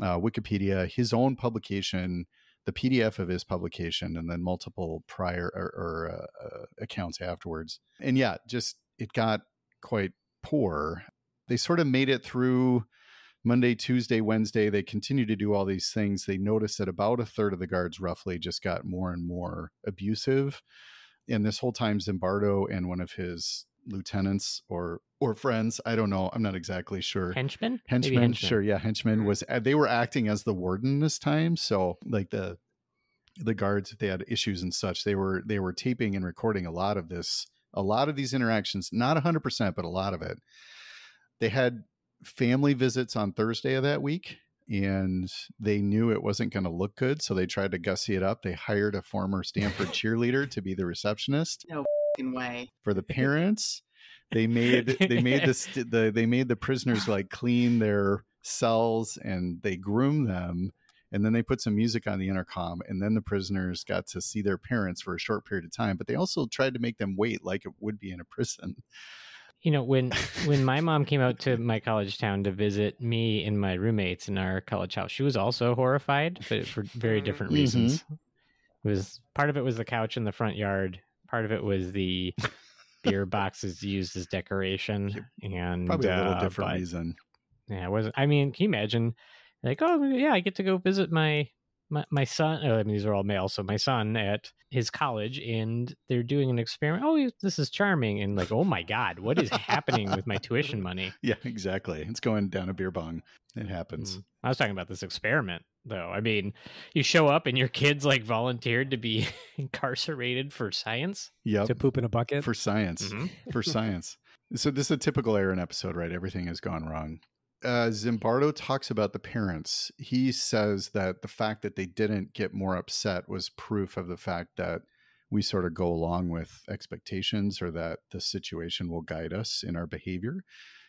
[SPEAKER 2] Wikipedia, his own publication, the PDF of his publication, and then multiple prior or accounts afterwards. And yeah, just it got quite poor. They sort of made it through Monday, Tuesday, Wednesday. They continued to do all these things. They noticed that about a third of the guards roughly just got more and more abusive. And this whole time, Zimbardo and one of his lieutenants or friends, I don't know, I'm not exactly sure.
[SPEAKER 1] Henchmen.
[SPEAKER 2] Sure, yeah, henchmen was. They were acting as the warden this time, so like the guards, if they had issues and such, they were taping and recording a lot of these interactions, not 100%, but a lot of it. They had family visits on Thursday of that week, and they knew it wasn't going to look good, so they tried to gussy it up. They hired a former Stanford cheerleader to be the receptionist.
[SPEAKER 4] No way.
[SPEAKER 2] For the parents, they made the prisoners like clean their cells, and they groomed them, and then they put some music on the intercom, and then the prisoners got to see their parents for a short period of time. But they also tried to make them wait like it would be in a prison.
[SPEAKER 1] You know, when my mom came out to my college town to visit me and my roommates in our college house, she was also horrified, but for very different reasons. It was part of it was the couch in the front yard. Part of it was the beer boxes used as decoration, and
[SPEAKER 2] probably a little different reason.
[SPEAKER 1] Yeah, it wasn't. I mean, can you imagine? Like, oh yeah, I get to go visit my son. I mean, these are all male, so my son at his college, and they're doing an experiment. Oh, this is charming, and like, oh my God, what is happening with my tuition money?
[SPEAKER 2] Yeah, exactly. It's going down a beer bong. It happens.
[SPEAKER 1] I was talking about this experiment, though. I mean, you show up and your kid's like volunteered to be incarcerated for science.
[SPEAKER 2] Yep.
[SPEAKER 3] To poop in a bucket
[SPEAKER 2] for science. For science. So this is a typical Aaron episode, right? Everything has gone wrong. Zimbardo talks about the parents. He says that the fact that they didn't get more upset was proof of the fact that we sort of go along with expectations, or that the situation will guide us in our behavior.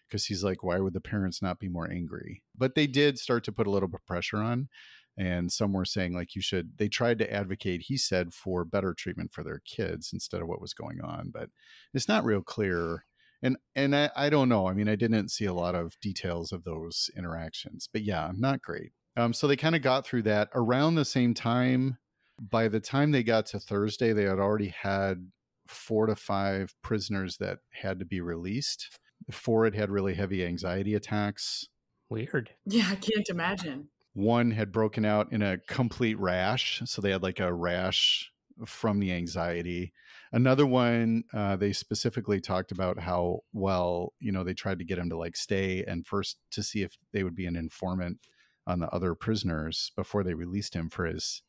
[SPEAKER 2] Because he's like, why would the parents not be more angry? But they did start to put a little bit of pressure on. And some were saying like, they tried to advocate, he said, for better treatment for their kids instead of what was going on. But it's not real clear. And I don't know. I mean, I didn't see a lot of details of those interactions, but yeah, not great. So they kind of got through that around the same time. By the time they got to Thursday, they had already had 4 to 5 prisoners that had to be released. 4 had really heavy anxiety attacks.
[SPEAKER 1] Weird.
[SPEAKER 4] Yeah, I can't imagine.
[SPEAKER 2] 1 had broken out in a complete rash. So they had like a rash from the anxiety. Another one, they specifically talked about how, well, they tried to get him to like stay and first to see if they would be an informant on the other prisoners before they released him for his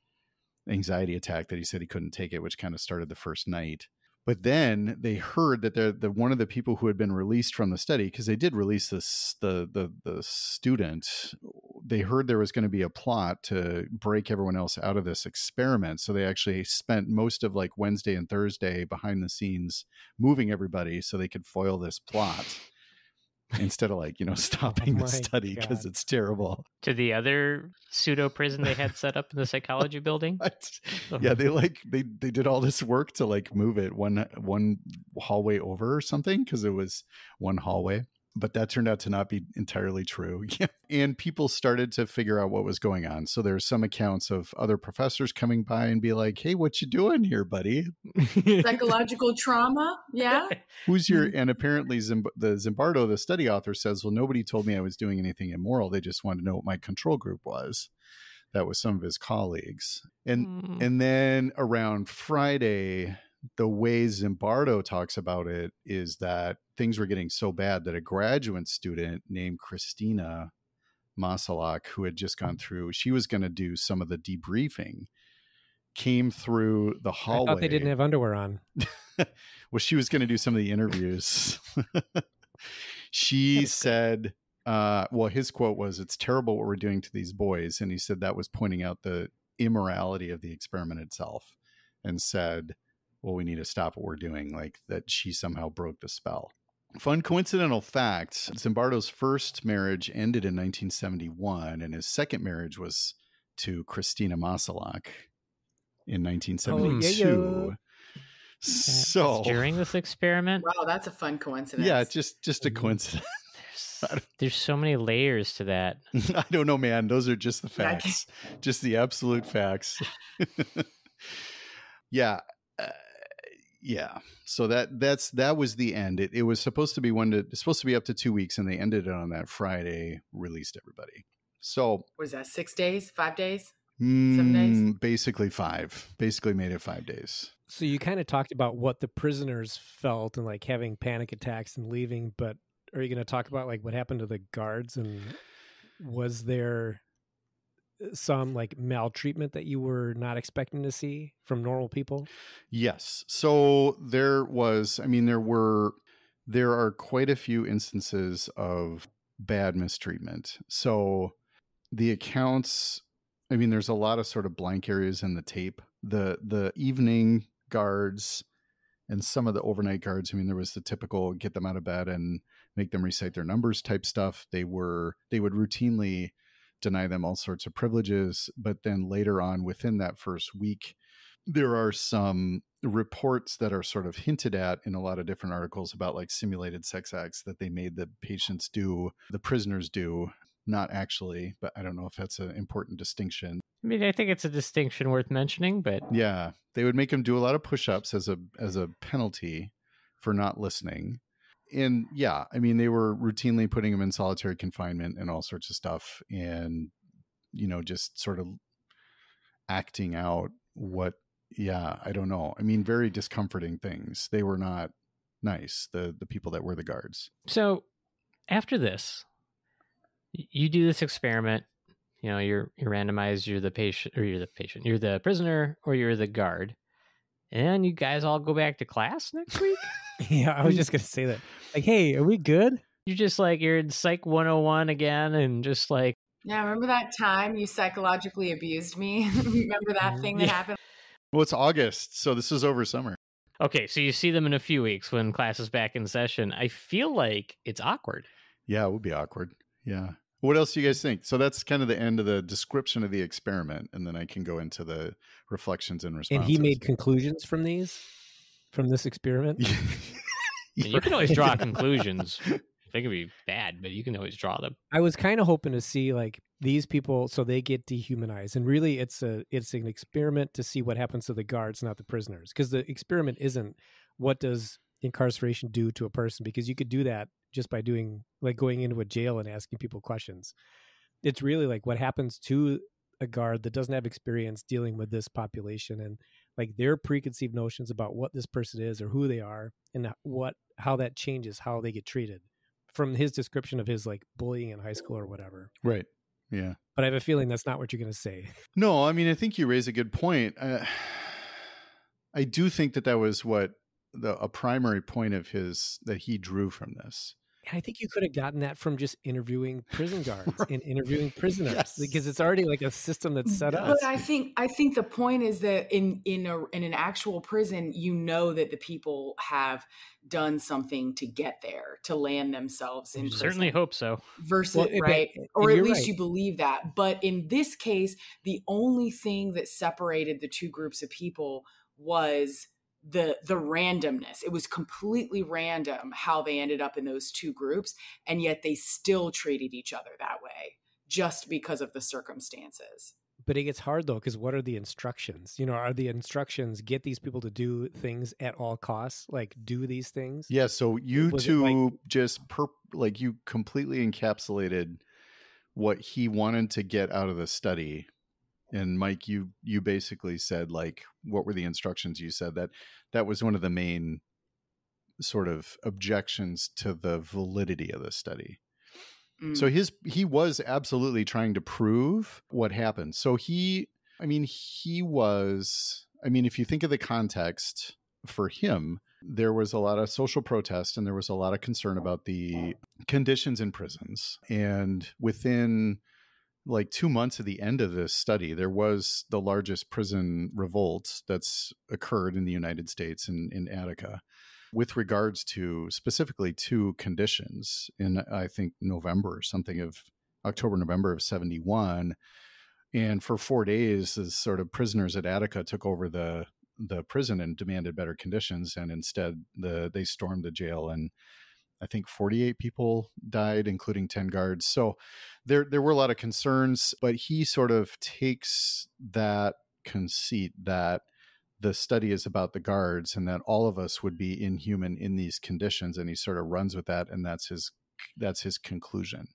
[SPEAKER 2] anxiety attack that he said he couldn't take it, which kind of started the first night. But then they heard that one of the people who had been released from the study, because they did release the student, they heard there was going to be a plot to break everyone else out of this experiment. So they actually spent most of like Wednesday and Thursday behind the scenes moving everybody so they could foil this plot. Instead of like, stopping the study because it's terrible.
[SPEAKER 1] To the other pseudo prison they had set up in the psychology building.
[SPEAKER 2] Yeah, they did all this work to like move it one hallway over or something because it was one hallway. But that turned out to not be entirely true. And people started to figure out what was going on. So there's some accounts of other professors coming by and be like, hey, what you doing here, buddy?
[SPEAKER 4] Psychological trauma? Yeah.
[SPEAKER 2] And apparently the Zimbardo, the study author, says, well, nobody told me I was doing anything immoral. They just wanted to know what my control group was. That was some of his colleagues. And then around Friday, the way Zimbardo talks about it is that things were getting so bad that a graduate student named Christina Masalak, who had just gone through, she was going to do some of the debriefing, came through the hallway.
[SPEAKER 3] I thought they didn't have underwear on.
[SPEAKER 2] Well, she was going to do some of the interviews. She said, well, his quote was, "It's terrible what we're doing to these boys." And he said that was pointing out the immorality of the experiment itself, and said, well, we need to stop what we're doing, like that she somehow broke the spell. Fun coincidental fact, Zimbardo's first marriage ended in 1971, and his second marriage was to Christina Masalak in 1972. So
[SPEAKER 1] during this experiment.
[SPEAKER 4] Wow, that's a fun coincidence.
[SPEAKER 2] Yeah, just a coincidence.
[SPEAKER 1] There's so many layers to that.
[SPEAKER 2] I don't know, man. Those are just the facts, just the absolute facts. Yeah. Yeah. So that was the end. It was supposed to be supposed to be up to 2 weeks, and they ended it on that Friday, released everybody. So
[SPEAKER 4] was that 6 days, 5 days, 7 days?
[SPEAKER 2] Basically 5. Basically made it 5 days.
[SPEAKER 3] So you kind of talked about what the prisoners felt and like having panic attacks and leaving, but are you going to talk about like what happened to the guards, and was there some like maltreatment that you were not expecting to see from normal people?
[SPEAKER 2] Yes. So there are quite a few instances of bad mistreatment. So the accounts, there's a lot of sort of blank areas in the tape. The evening guards and some of the overnight guards, there was the typical get them out of bed and make them recite their numbers type stuff. They would routinely deny them all sorts of privileges. But then later on, within that first week, there are some reports that are sort of hinted at in a lot of different articles about like simulated sex acts that they made the patients do, the prisoners do, not actually, but I don't know if that's an important distinction.
[SPEAKER 1] I think it's a distinction worth mentioning, but
[SPEAKER 2] yeah, they would make them do a lot of push-ups as a penalty for not listening. And yeah, they were routinely putting them in solitary confinement and all sorts of stuff, and just sort of acting out I don't know. Very discomforting things. They were not nice, the people that were the guards.
[SPEAKER 1] So after this, you do this experiment. You're randomized. You're the patient, you're the prisoner, or you're the guard. And you guys all go back to class next week?
[SPEAKER 3] Yeah, I was just going to say that. Like, hey, are we good?
[SPEAKER 1] You're just like, you're in Psych 101 again, and just like...
[SPEAKER 4] Yeah, remember that time you psychologically abused me? Remember that thing that happened?
[SPEAKER 2] Well, it's August, so this is over summer.
[SPEAKER 1] Okay, so you see them in a few weeks when class is back in session. I feel like it's awkward.
[SPEAKER 2] Yeah, it would be awkward. Yeah. What else do you guys think? So that's kind of the end of the description of the experiment, and then I can go into the reflections and responses.
[SPEAKER 3] And he made conclusions from this experiment?
[SPEAKER 1] You can always draw conclusions. They can be bad, but you can always draw them.
[SPEAKER 3] I was kind of hoping to see like these people, so they get dehumanized, and really it's an experiment to see what happens to the guards, not the prisoners, because the experiment isn't what does incarceration do to a person, because you could do that just by doing like going into a jail and asking people questions. It's really like what happens to a guard that doesn't have experience dealing with this population, and like their preconceived notions about what this person is or who they are, and how that changes how they get treated from his description of his like bullying in high school or whatever.
[SPEAKER 2] Right. Yeah.
[SPEAKER 3] But I have a feeling that's not what you're going to say.
[SPEAKER 2] No, I think you raise a good point. I do think that was a primary point of his that he drew from this.
[SPEAKER 3] I think you could have gotten that from just interviewing prison guards and interviewing prisoners,
[SPEAKER 2] yes.
[SPEAKER 3] Because it's already like a system that's set up.
[SPEAKER 4] But I think the point is that in an actual prison, that the people have done something to get there, to land themselves in prison.
[SPEAKER 1] Certainly hope so.
[SPEAKER 4] Versus, right? Or at least you believe that. But in this case, the only thing that separated the two groups of people was the randomness. It was completely random how they ended up in those two groups, and yet they still treated each other that way just because of the circumstances.
[SPEAKER 3] But it gets hard though, because what are the instructions? Are the instructions get these people to do things at all costs, like do these things?
[SPEAKER 2] Yeah, so you you completely encapsulated what he wanted to get out of the study And Mike, you basically said, like, what were the instructions? You said that was one of the main sort of objections to the validity of the study. So he was absolutely trying to prove what happened. So if you think of the context for him, there was a lot of social protest and there was a lot of concern about the conditions in prisons. And within like 2 months of the end of this study, there was the largest prison revolt that's occurred in the United States in Attica, with regards to specifically two conditions in, I think, October, November of 71. And for 4 days, the sort of prisoners at Attica took over the prison and demanded better conditions. And instead, they stormed the jail, and I think 48 people died, including 10 guards. So there were a lot of concerns, but he sort of takes that conceit that the study is about the guards and that all of us would be inhuman in these conditions. And he sort of runs with that. And that's his conclusion.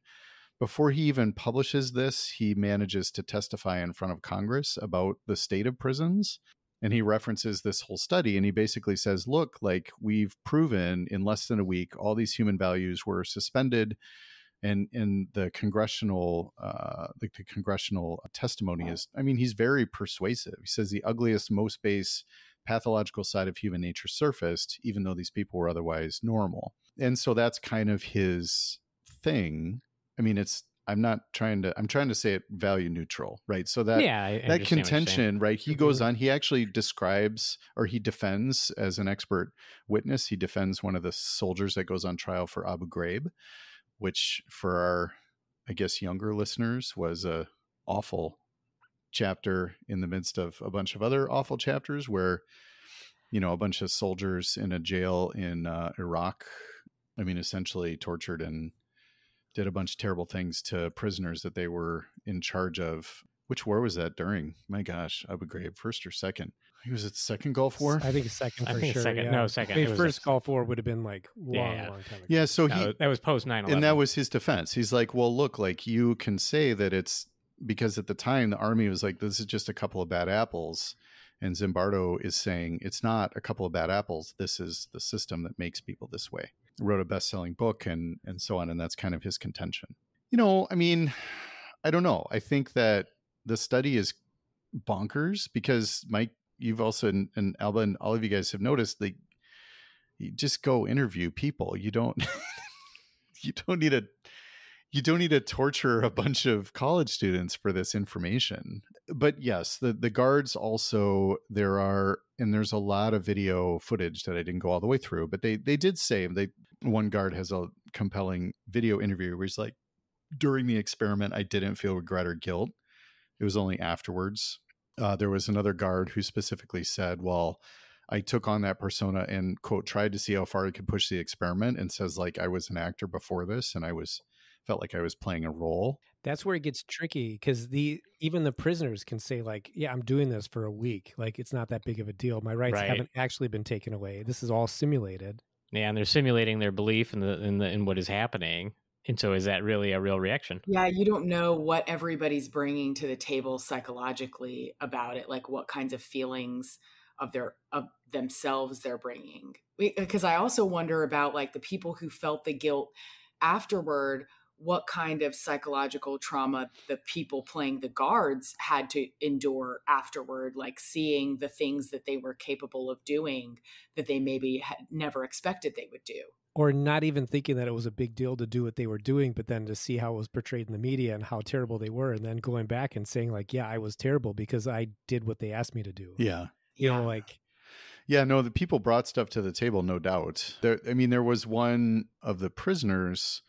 [SPEAKER 2] Before he even publishes this, he manages to testify in front of Congress about the state of prisons. And he references this whole study, and he basically says, look, like, we've proven in less than a week, all these human values were suspended. And in the congressional testimony is, he's very persuasive. He says the ugliest, most base pathological side of human nature surfaced, even though these people were otherwise normal. And so that's kind of his thing. I'm trying to say it value neutral, right? So that that contention, right? He goes on, he actually describes, or he defends as an expert witness, he defends one of the soldiers that goes on trial for Abu Ghraib, which for our, I guess, younger listeners was a awful chapter in the midst of a bunch of other awful chapters where, a bunch of soldiers in a jail in Iraq, essentially tortured and did a bunch of terrible things to prisoners that they were in charge of. Which war was that during? My gosh, Abu Ghraib, first or second? Was it the second Gulf War?
[SPEAKER 3] I think second for sure.
[SPEAKER 1] Second.
[SPEAKER 3] Yeah.
[SPEAKER 1] No, second.
[SPEAKER 3] First Gulf War would have been like long time ago.
[SPEAKER 2] Yeah, so
[SPEAKER 1] that was post 9/11.
[SPEAKER 2] And that was his defense. He's like, well, look, like, you can say that it's because at the time the army was like, this is just a couple of bad apples. And Zimbardo is saying it's not a couple of bad apples. This is the system that makes people this way. Wrote a best-selling book and so on. And that's kind of his contention. I don't know. I think that the study is bonkers because, Mike, you've also, and Alba and all of you guys have noticed, like, you just go interview people. You don't need to torture a bunch of college students for this information. But yes, the guards also, there's a lot of video footage that I didn't go all the way through, but they did say one guard has a compelling video interview where he's like, during the experiment, I didn't feel regret or guilt. It was only afterwards. There was another guard who specifically said, well, I took on that persona and, quote, tried to see how far I could push the experiment, and says, like, I was an actor before this and felt like I was playing a role.
[SPEAKER 3] That's where it gets tricky because even the prisoners can say, like, yeah, I'm doing this for a week. Like, it's not that big of a deal. My rights haven't actually been taken away. This is all simulated.
[SPEAKER 1] Yeah, and they're simulating their belief in what is happening. And so is that really a real reaction?
[SPEAKER 4] Yeah, you don't know what everybody's bringing to the table psychologically about it, like what kinds of feelings of themselves they're bringing. Because I also wonder about, like, the people who felt the guilt afterward, what kind of psychological trauma the people playing the guards had to endure afterward, like seeing the things that they were capable of doing that they maybe had never expected they would do.
[SPEAKER 3] Or not even thinking that it was a big deal to do what they were doing, but then to see how it was portrayed in the media and how terrible they were, and then going back and saying, like, yeah, I was terrible because I did what they asked me to do.
[SPEAKER 2] Yeah.
[SPEAKER 3] Yeah,
[SPEAKER 2] no, the people brought stuff to the table, no doubt. There was one of the prisoners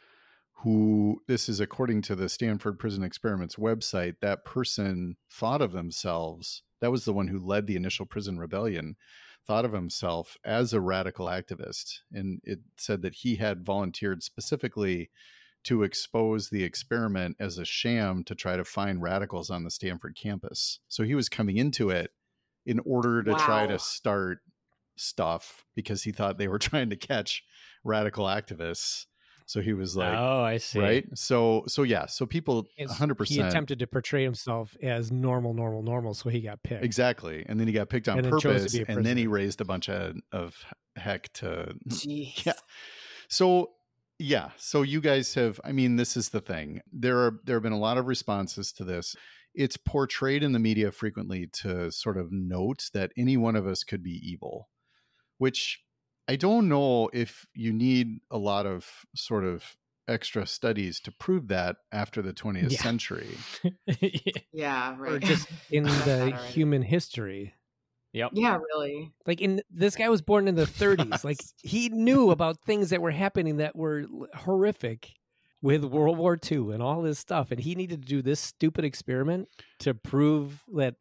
[SPEAKER 2] who, this is according to the Stanford Prison Experiment's website, that person thought of themselves, that was the one who led the initial prison rebellion, thought of himself as a radical activist. And it said that he had volunteered specifically to expose the experiment as a sham to try to find radicals on the Stanford campus. So he was coming into it in order to try to start stuff because he thought they were trying to catch radical activists. So he was like,
[SPEAKER 1] oh, I see.
[SPEAKER 2] Right. So yeah. So people 100%.
[SPEAKER 3] He attempted to portray himself as normal. So he got picked.
[SPEAKER 2] Exactly. And then he got picked on
[SPEAKER 3] And then chose to
[SPEAKER 2] purpose.
[SPEAKER 3] be a
[SPEAKER 2] And then he
[SPEAKER 3] prisoner.
[SPEAKER 2] raised a bunch of heck to,
[SPEAKER 4] Jeez.
[SPEAKER 2] yeah. So yeah. So you guys have, I mean, this is the thing. There have been a lot of responses to this. It's portrayed in the media frequently to sort of note that any one of us could be evil, which I don't know if you need a lot of sort of extra studies to prove that after the 20th century.
[SPEAKER 4] Yeah, right.
[SPEAKER 3] Or just in the human history.
[SPEAKER 1] Yep.
[SPEAKER 4] Yeah, really.
[SPEAKER 3] Like this guy was born in the 30s. Like he knew about things that were happening that were horrific with World War II and all this stuff. And he needed to do this stupid experiment to prove that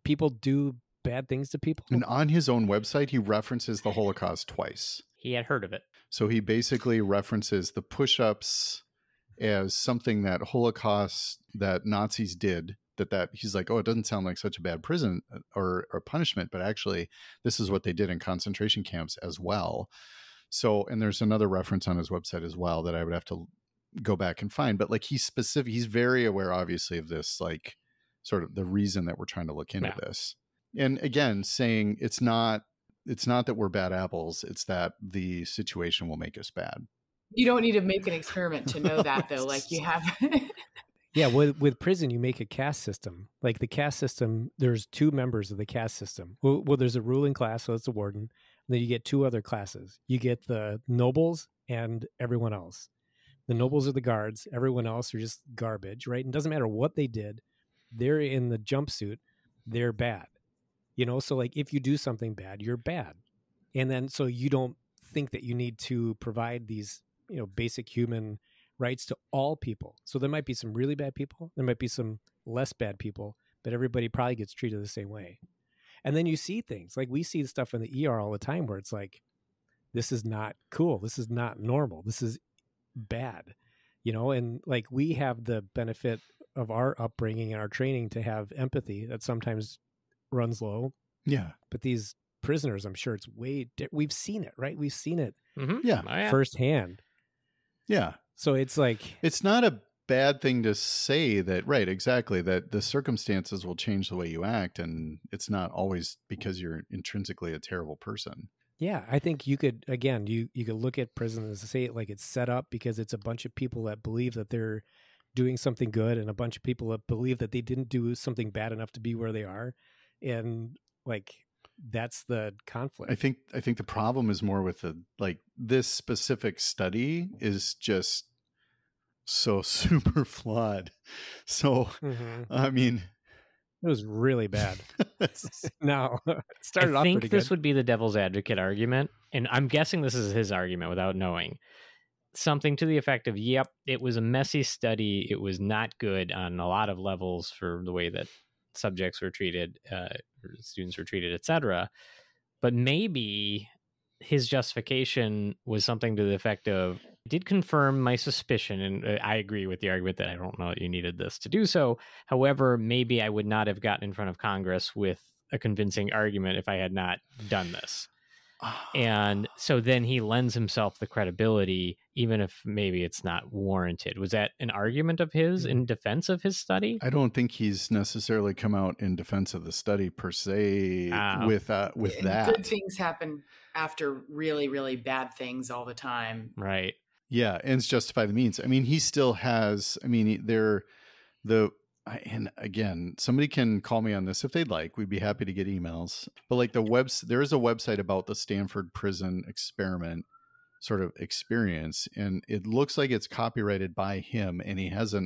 [SPEAKER 3] people do bad things to people.
[SPEAKER 2] And on his own website, he references the Holocaust twice.
[SPEAKER 1] He had heard of it.
[SPEAKER 2] So he basically references the push-ups as something that Holocaust, that Nazis did, that he's like, oh, it doesn't sound like such a bad prison or punishment, but actually this is what they did in concentration camps as well. So, and there's another reference on his website as well that I would have to go back and find, but like he's very aware obviously of this, like sort of the reason that we're trying to look into this. And again, saying it's not that we're bad apples, it's that the situation will make us bad.
[SPEAKER 4] You don't need to make an experiment to know that though. Like you have
[SPEAKER 3] Yeah, with prison, you make a caste system. Like the caste system, there's two members of the caste system. Well, there's a ruling class, so it's the warden. And then you get two other classes. You get the nobles and everyone else. The nobles are the guards. Everyone else are just garbage, right? And it doesn't matter what they did. They're in the jumpsuit. They're bad. You know, so like if you do something bad, you're bad. And then so you don't think that you need to provide these, you know, basic human rights to all people. So there might be some really bad people. There might be some less bad people, but everybody probably gets treated the same way. And then you see things like we see stuff in the ER all the time where it's like, this is not cool. This is not normal. This is bad, you know? And like we have the benefit of our upbringing and our training to have empathy that sometimes runs low.
[SPEAKER 2] Yeah.
[SPEAKER 3] But these prisoners, I'm sure it's we've seen it, right? We've seen it firsthand.
[SPEAKER 2] Yeah.
[SPEAKER 3] So it's like,
[SPEAKER 2] it's not a bad thing to say that, right, exactly, that the circumstances will change the way you act, and it's not always because you're intrinsically a terrible person.
[SPEAKER 3] Yeah, I think you could, again, you could look at prison and say it like it's set up because it's a bunch of people that believe that they're doing something good and a bunch of people that believe that they didn't do something bad enough to be where they are. And like, that's the conflict.
[SPEAKER 2] I think the problem is more with this specific study is just so super flawed. So, I mean,
[SPEAKER 3] it was really bad. No, it started
[SPEAKER 1] I
[SPEAKER 3] off
[SPEAKER 1] think
[SPEAKER 3] pretty
[SPEAKER 1] this
[SPEAKER 3] good.
[SPEAKER 1] would be the devil's advocate argument, and I'm guessing this is his argument without knowing. Something to the effect of, yep, it was a messy study. It was not good on a lot of levels for the way that subjects were treated, students were treated, etc. But maybe his justification was something to the effect of, it did confirm my suspicion, and I agree with the argument that I don't know that you needed this to do so. However, maybe I would not have gotten in front of Congress with a convincing argument if I had not done this. And so then he lends himself the credibility, even if maybe it's not warranted. Was that an argument of his in defense of his study?
[SPEAKER 2] I don't think he's necessarily come out in defense of the study per se with that.
[SPEAKER 4] Good things happen after really, really bad things all the time.
[SPEAKER 1] Right.
[SPEAKER 2] Yeah. Ends justify the means. I mean, he still has, I mean, and again, somebody can call me on this if they'd like. We'd be happy to get emails. But like there is a website about the Stanford Prison Experiment sort of experience, and it looks like it's copyrighted by him, and he has a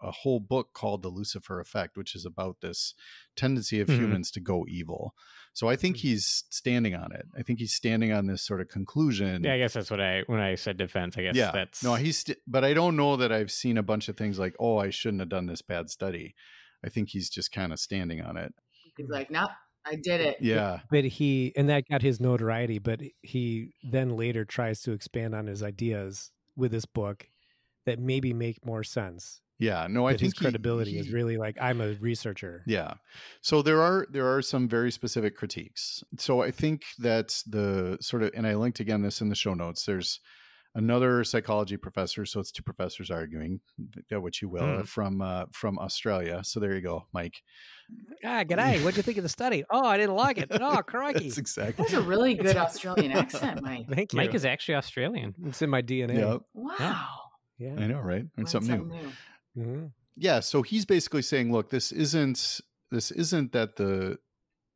[SPEAKER 2] whole book called The Lucifer Effect, which is about this tendency of humans to go evil. So I think he's standing on it. I think he's standing on this sort of conclusion.
[SPEAKER 1] Yeah, I guess that's what when I said defense, I guess that's...
[SPEAKER 2] No, but I don't know that I've seen a bunch of things like, oh, I shouldn't have done this bad study. I think he's just kind of standing on it.
[SPEAKER 4] He's like, nope, I did it.
[SPEAKER 2] Yeah.
[SPEAKER 3] But and that got his notoriety, but he then later tries to expand on his ideas with this book that maybe make more sense.
[SPEAKER 2] Yeah, no, I think
[SPEAKER 3] his credibility is really like, I'm a researcher.
[SPEAKER 2] Yeah. So there are some very specific critiques. So I think that's the sort of, and I linked again this in the show notes. There's another psychology professor. So it's two professors arguing, what you will, from Australia. So there you go, Mike.
[SPEAKER 3] G'day. What'd you think of the study? Oh, I didn't like it. Oh, crikey.
[SPEAKER 2] That's exactly.
[SPEAKER 4] That's a really good Australian accent, Mike.
[SPEAKER 3] Thank you.
[SPEAKER 1] Mike is actually Australian.
[SPEAKER 3] It's in my DNA.
[SPEAKER 2] Yep.
[SPEAKER 4] Wow.
[SPEAKER 3] Yeah.
[SPEAKER 2] I know, right? And something new.
[SPEAKER 3] Mm-hmm.
[SPEAKER 2] Yeah. So he's basically saying, look, this isn't that the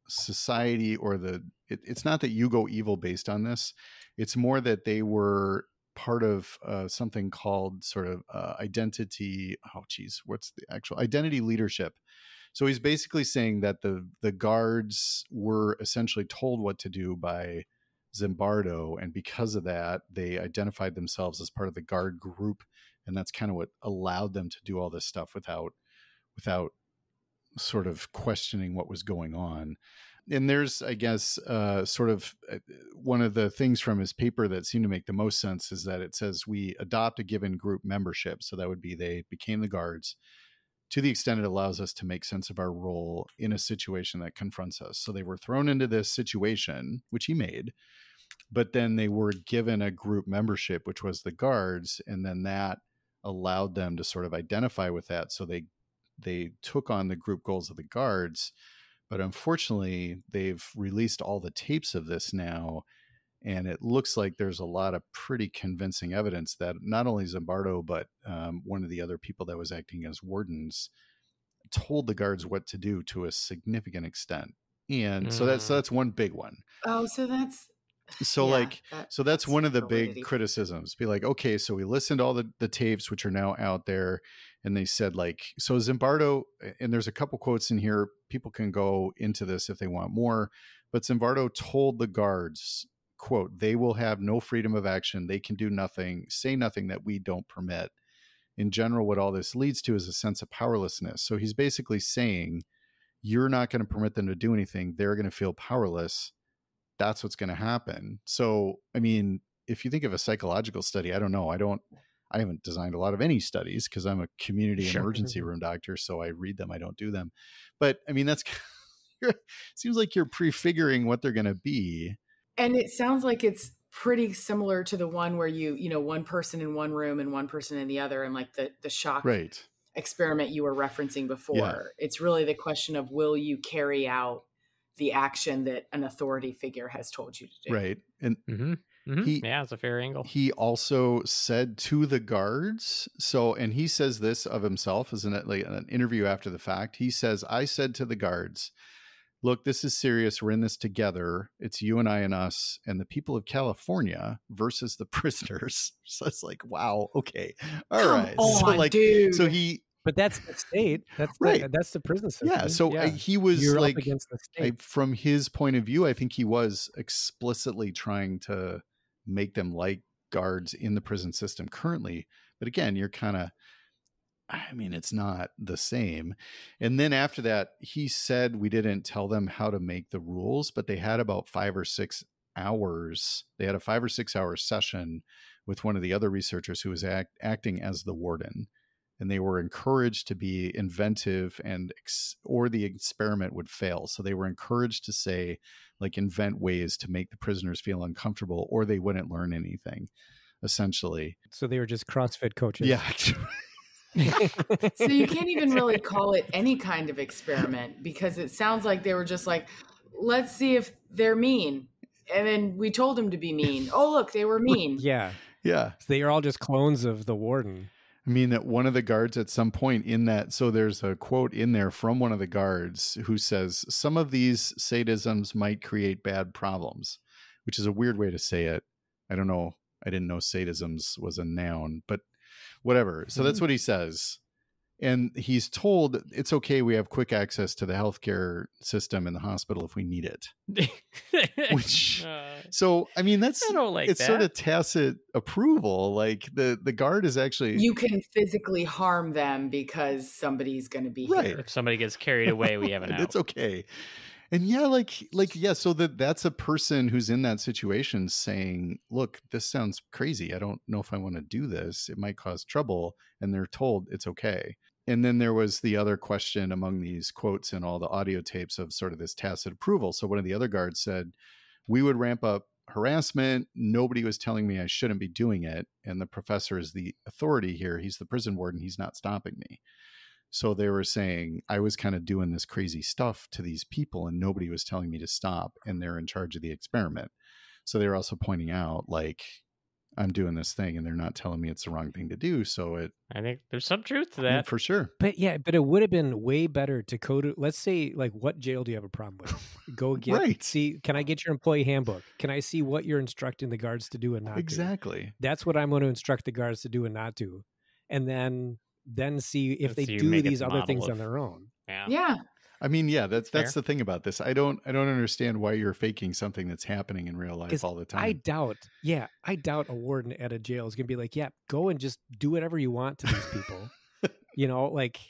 [SPEAKER 2] society or it's not that you go evil based on this. It's more that they were part of something called sort of identity. Oh, geez, what's the actual identity leadership? So he's basically saying that the guards were essentially told what to do by Zimbardo, and because of that, they identified themselves as part of the guard group, and that's kind of what allowed them to do all this stuff without sort of questioning what was going on. And there's, I guess, sort of one of the things from his paper that seemed to make the most sense is that it says we adopt a given group membership. So that would be they became the guards to the extent it allows us to make sense of our role in a situation that confronts us. So they were thrown into this situation, which he made, but then they were given a group membership, which was the guards. And then that allowed them to sort of identify with that. So they took on the group goals of the guards. But unfortunately, they've released all the tapes of this now. And it looks like there's a lot of pretty convincing evidence that not only Zimbardo, but one of the other people that was acting as wardens told the guards what to do to a significant extent. And so that's one big one.
[SPEAKER 4] Oh, so that's
[SPEAKER 2] that's one of the big criticisms. Be like, okay, so we listened to all the tapes, which are now out there. And they said, like, so Zimbardo, and there's a couple quotes in here. People can go into this if they want more. But Zimbardo told the guards, quote, they will have no freedom of action. They can do nothing, say nothing that we don't permit. In general, what all this leads to is a sense of powerlessness. So he's basically saying, you're not going to permit them to do anything. They're going to feel powerless. That's what's going to happen. So, I mean, if you think of a psychological study, I don't know. I haven't designed a lot of any studies because I'm a community emergency room doctor. So I read them. I don't do them. But I mean, seems like you're prefiguring what they're going to be.
[SPEAKER 4] And it sounds like it's pretty similar to the one where you know, one person in one room and one person in the other, and like the shock experiment you were referencing before. Yeah. It's really the question of, will you carry out the action that an authority figure has told you to do?
[SPEAKER 2] Right. And
[SPEAKER 1] it's a fair angle.
[SPEAKER 2] He also said to the guards, and he says this of himself as an interview after the fact. He says, I said to the guards, look, this is serious. We're in this together. It's you and I and us and the people of California versus the prisoners. So it's like, wow. Okay. All right.
[SPEAKER 4] Come on, dude.
[SPEAKER 3] But that's the state. That's
[SPEAKER 2] right.
[SPEAKER 3] That's the prison system.
[SPEAKER 2] Yeah. So he was
[SPEAKER 3] You're
[SPEAKER 2] like,
[SPEAKER 3] up against the state.
[SPEAKER 2] From his point of view, I think he was explicitly trying to make them like guards in the prison system currently. But again, you're kind of, I mean, it's not the same. And then after that, he said we didn't tell them how to make the rules, but they had about 5 or 6 hours. They had a 5 or 6 hour session with one of the other researchers who was acting as the warden. And they were encouraged to be inventive or the experiment would fail. So they were encouraged to say, like, invent ways to make the prisoners feel uncomfortable or they wouldn't learn anything, essentially.
[SPEAKER 3] So they were just CrossFit coaches.
[SPEAKER 2] Yeah.
[SPEAKER 4] So you can't even really call it any kind of experiment, because it sounds like they were just like, let's see if they're mean. And then we told them to be mean. Oh, look, they were mean.
[SPEAKER 3] Yeah.
[SPEAKER 2] Yeah.
[SPEAKER 3] So they are all just clones of the warden.
[SPEAKER 2] I mean, that one of the guards at some point in that, so there's a quote in there from one of the guards who says, some of these sadisms might create bad problems, which is a weird way to say it. I don't know. I didn't know sadisms was a noun, but whatever. So that's what he says. And he's told it's okay. We have quick access to the healthcare system in the hospital if we need it. Which, so I mean, it's sort of tacit approval. Like the guard is actually,
[SPEAKER 4] you can physically harm them because somebody's going to be here.
[SPEAKER 1] If somebody gets carried away, we have an out.
[SPEAKER 2] It's okay. And yeah, so that's a person who's in that situation saying, look, this sounds crazy. I don't know if I want to do this. It might cause trouble. And they're told it's okay. And then there was the other question among these quotes and all the audio tapes of sort of this tacit approval. So one of the other guards said, we would ramp up harassment. Nobody was telling me I shouldn't be doing it. And the professor is the authority here. He's the prison warden. He's not stopping me. So they were saying I was kind of doing this crazy stuff to these people and nobody was telling me to stop, and they're in charge of the experiment. So they were also pointing out, like, I'm doing this thing and they're not telling me it's the wrong thing to do. So
[SPEAKER 1] I think there's some truth to that.
[SPEAKER 2] For sure.
[SPEAKER 3] But it would have been way better to code it. Let's say, like, what jail do you have a problem with? Go get,
[SPEAKER 2] right.
[SPEAKER 3] See, can I get your employee handbook? Can I see what you're instructing the guards to do and not
[SPEAKER 2] exactly.
[SPEAKER 3] do? That's what I'm going to instruct the guards to do and not do. And then see if they do these other things on their own.
[SPEAKER 4] Yeah.
[SPEAKER 2] I mean, yeah, that's the thing about this. I don't understand why you're faking something that's happening in real life all the time.
[SPEAKER 3] I doubt a warden at a jail is going to be like, yeah, go and just do whatever you want to these people. You know, like,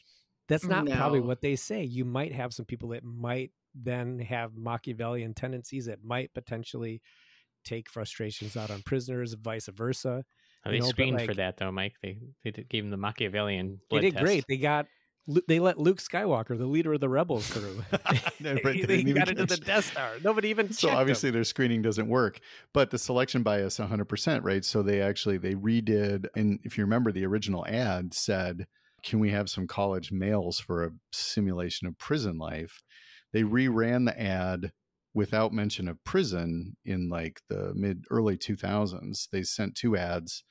[SPEAKER 3] that's not probably what they say. You might have some people that might then have Machiavellian tendencies that might potentially take frustrations out on prisoners, vice versa.
[SPEAKER 1] They screened for that, though, Mike. They gave him the Machiavellian blood
[SPEAKER 3] test. They did
[SPEAKER 1] great.
[SPEAKER 3] They let Luke Skywalker, the leader of the rebels, through. They got into the Death Star. Nobody even checked.
[SPEAKER 2] So obviously their screening doesn't work, but the selection bias 100%, right? So they redid, and if you remember, the original ad said, can we have some college males for a simulation of prison life? They reran the ad without mention of prison in like the early 2000s. They sent two ads.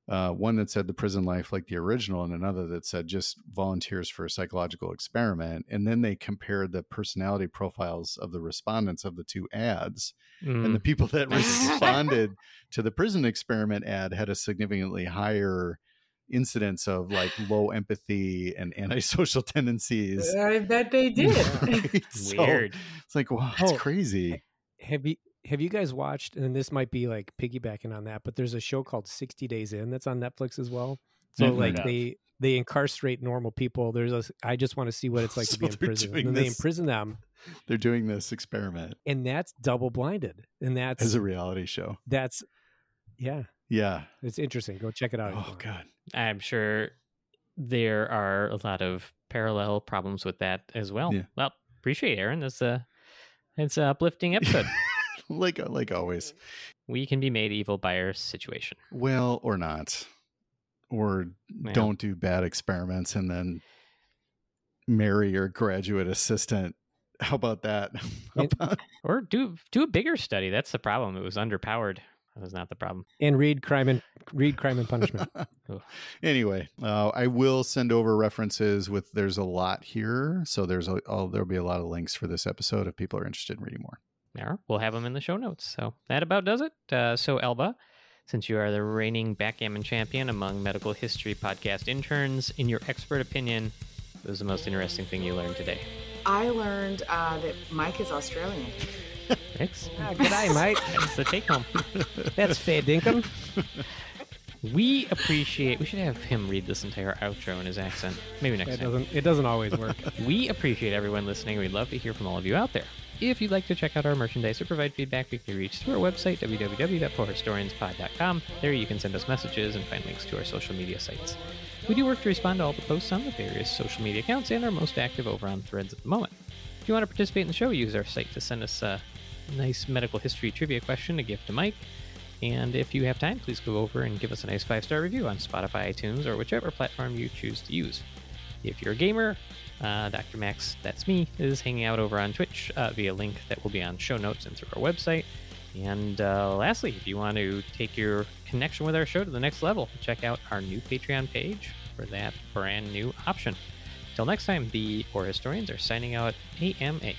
[SPEAKER 2] One that said the prison life like the original, and another that said just volunteers for a psychological experiment. And then they compared the personality profiles of the respondents of the two ads. And the people that responded to the prison experiment ad had a significantly higher incidence of like low empathy and antisocial tendencies.
[SPEAKER 4] I bet they did.
[SPEAKER 2] Right?
[SPEAKER 1] Weird.
[SPEAKER 2] So it's like, wow, that's crazy.
[SPEAKER 3] Have you guys watched, and this might be like piggybacking on that, but there's a show called 60 Days In that's on Netflix as well. So they incarcerate normal people. I just want to see what it's like to be in prison. And then they imprison them.
[SPEAKER 2] They're doing this experiment.
[SPEAKER 3] And that's double blinded. And that's
[SPEAKER 2] as a reality show.
[SPEAKER 3] Yeah. It's interesting. Go check it out.
[SPEAKER 2] Oh God.
[SPEAKER 1] I'm sure there are a lot of parallel problems with that as well.
[SPEAKER 2] Yeah.
[SPEAKER 1] Well, appreciate it, Aaron. It's an uplifting episode.
[SPEAKER 2] like always.
[SPEAKER 1] We can be made evil by our situation.
[SPEAKER 2] Well, or not. Or don't do bad experiments and then marry your graduate assistant. How about that?
[SPEAKER 1] Or do a bigger study. That's the problem. It was underpowered. That was not the problem.
[SPEAKER 3] And read Crime and Punishment.
[SPEAKER 2] Anyway, I will send over references there's a lot here. So there'll be a lot of links for this episode if people are interested in reading more.
[SPEAKER 1] Yeah, we'll have them in the show notes. So that about does it. So Elba, since you are the reigning backgammon champion among medical history podcast interns, in your expert opinion, what was the most interesting thing you learned today?
[SPEAKER 4] I learned that Mike is Australian.
[SPEAKER 1] Thanks.
[SPEAKER 3] Good day, mate.
[SPEAKER 1] That's the take home.
[SPEAKER 3] That's fair dinkum.
[SPEAKER 1] We should have him read this entire outro in his accent. Maybe next time.
[SPEAKER 3] It doesn't always work.
[SPEAKER 1] We appreciate everyone listening. We'd love to hear from all of you out there. If you'd like to check out our merchandise or provide feedback, we can be reached through our website, www.forhistorianspod.com. There you can send us messages and find links to our social media sites. We do work to respond to all the posts on the various social media accounts and are most active over on Threads at the moment. If you want to participate in the show, use our site to send us a nice medical history trivia question to give to Mike. And if you have time, please go over and give us a nice 5-star review on Spotify, iTunes, or whichever platform you choose to use. If you're a gamer, Dr. Max, that's me, is hanging out over on Twitch via link that will be on show notes and through our website. And lastly, if you want to take your connection with our show to the next level, check out our new Patreon page for that brand new option. Till next time, the Or Historians are signing out AMA.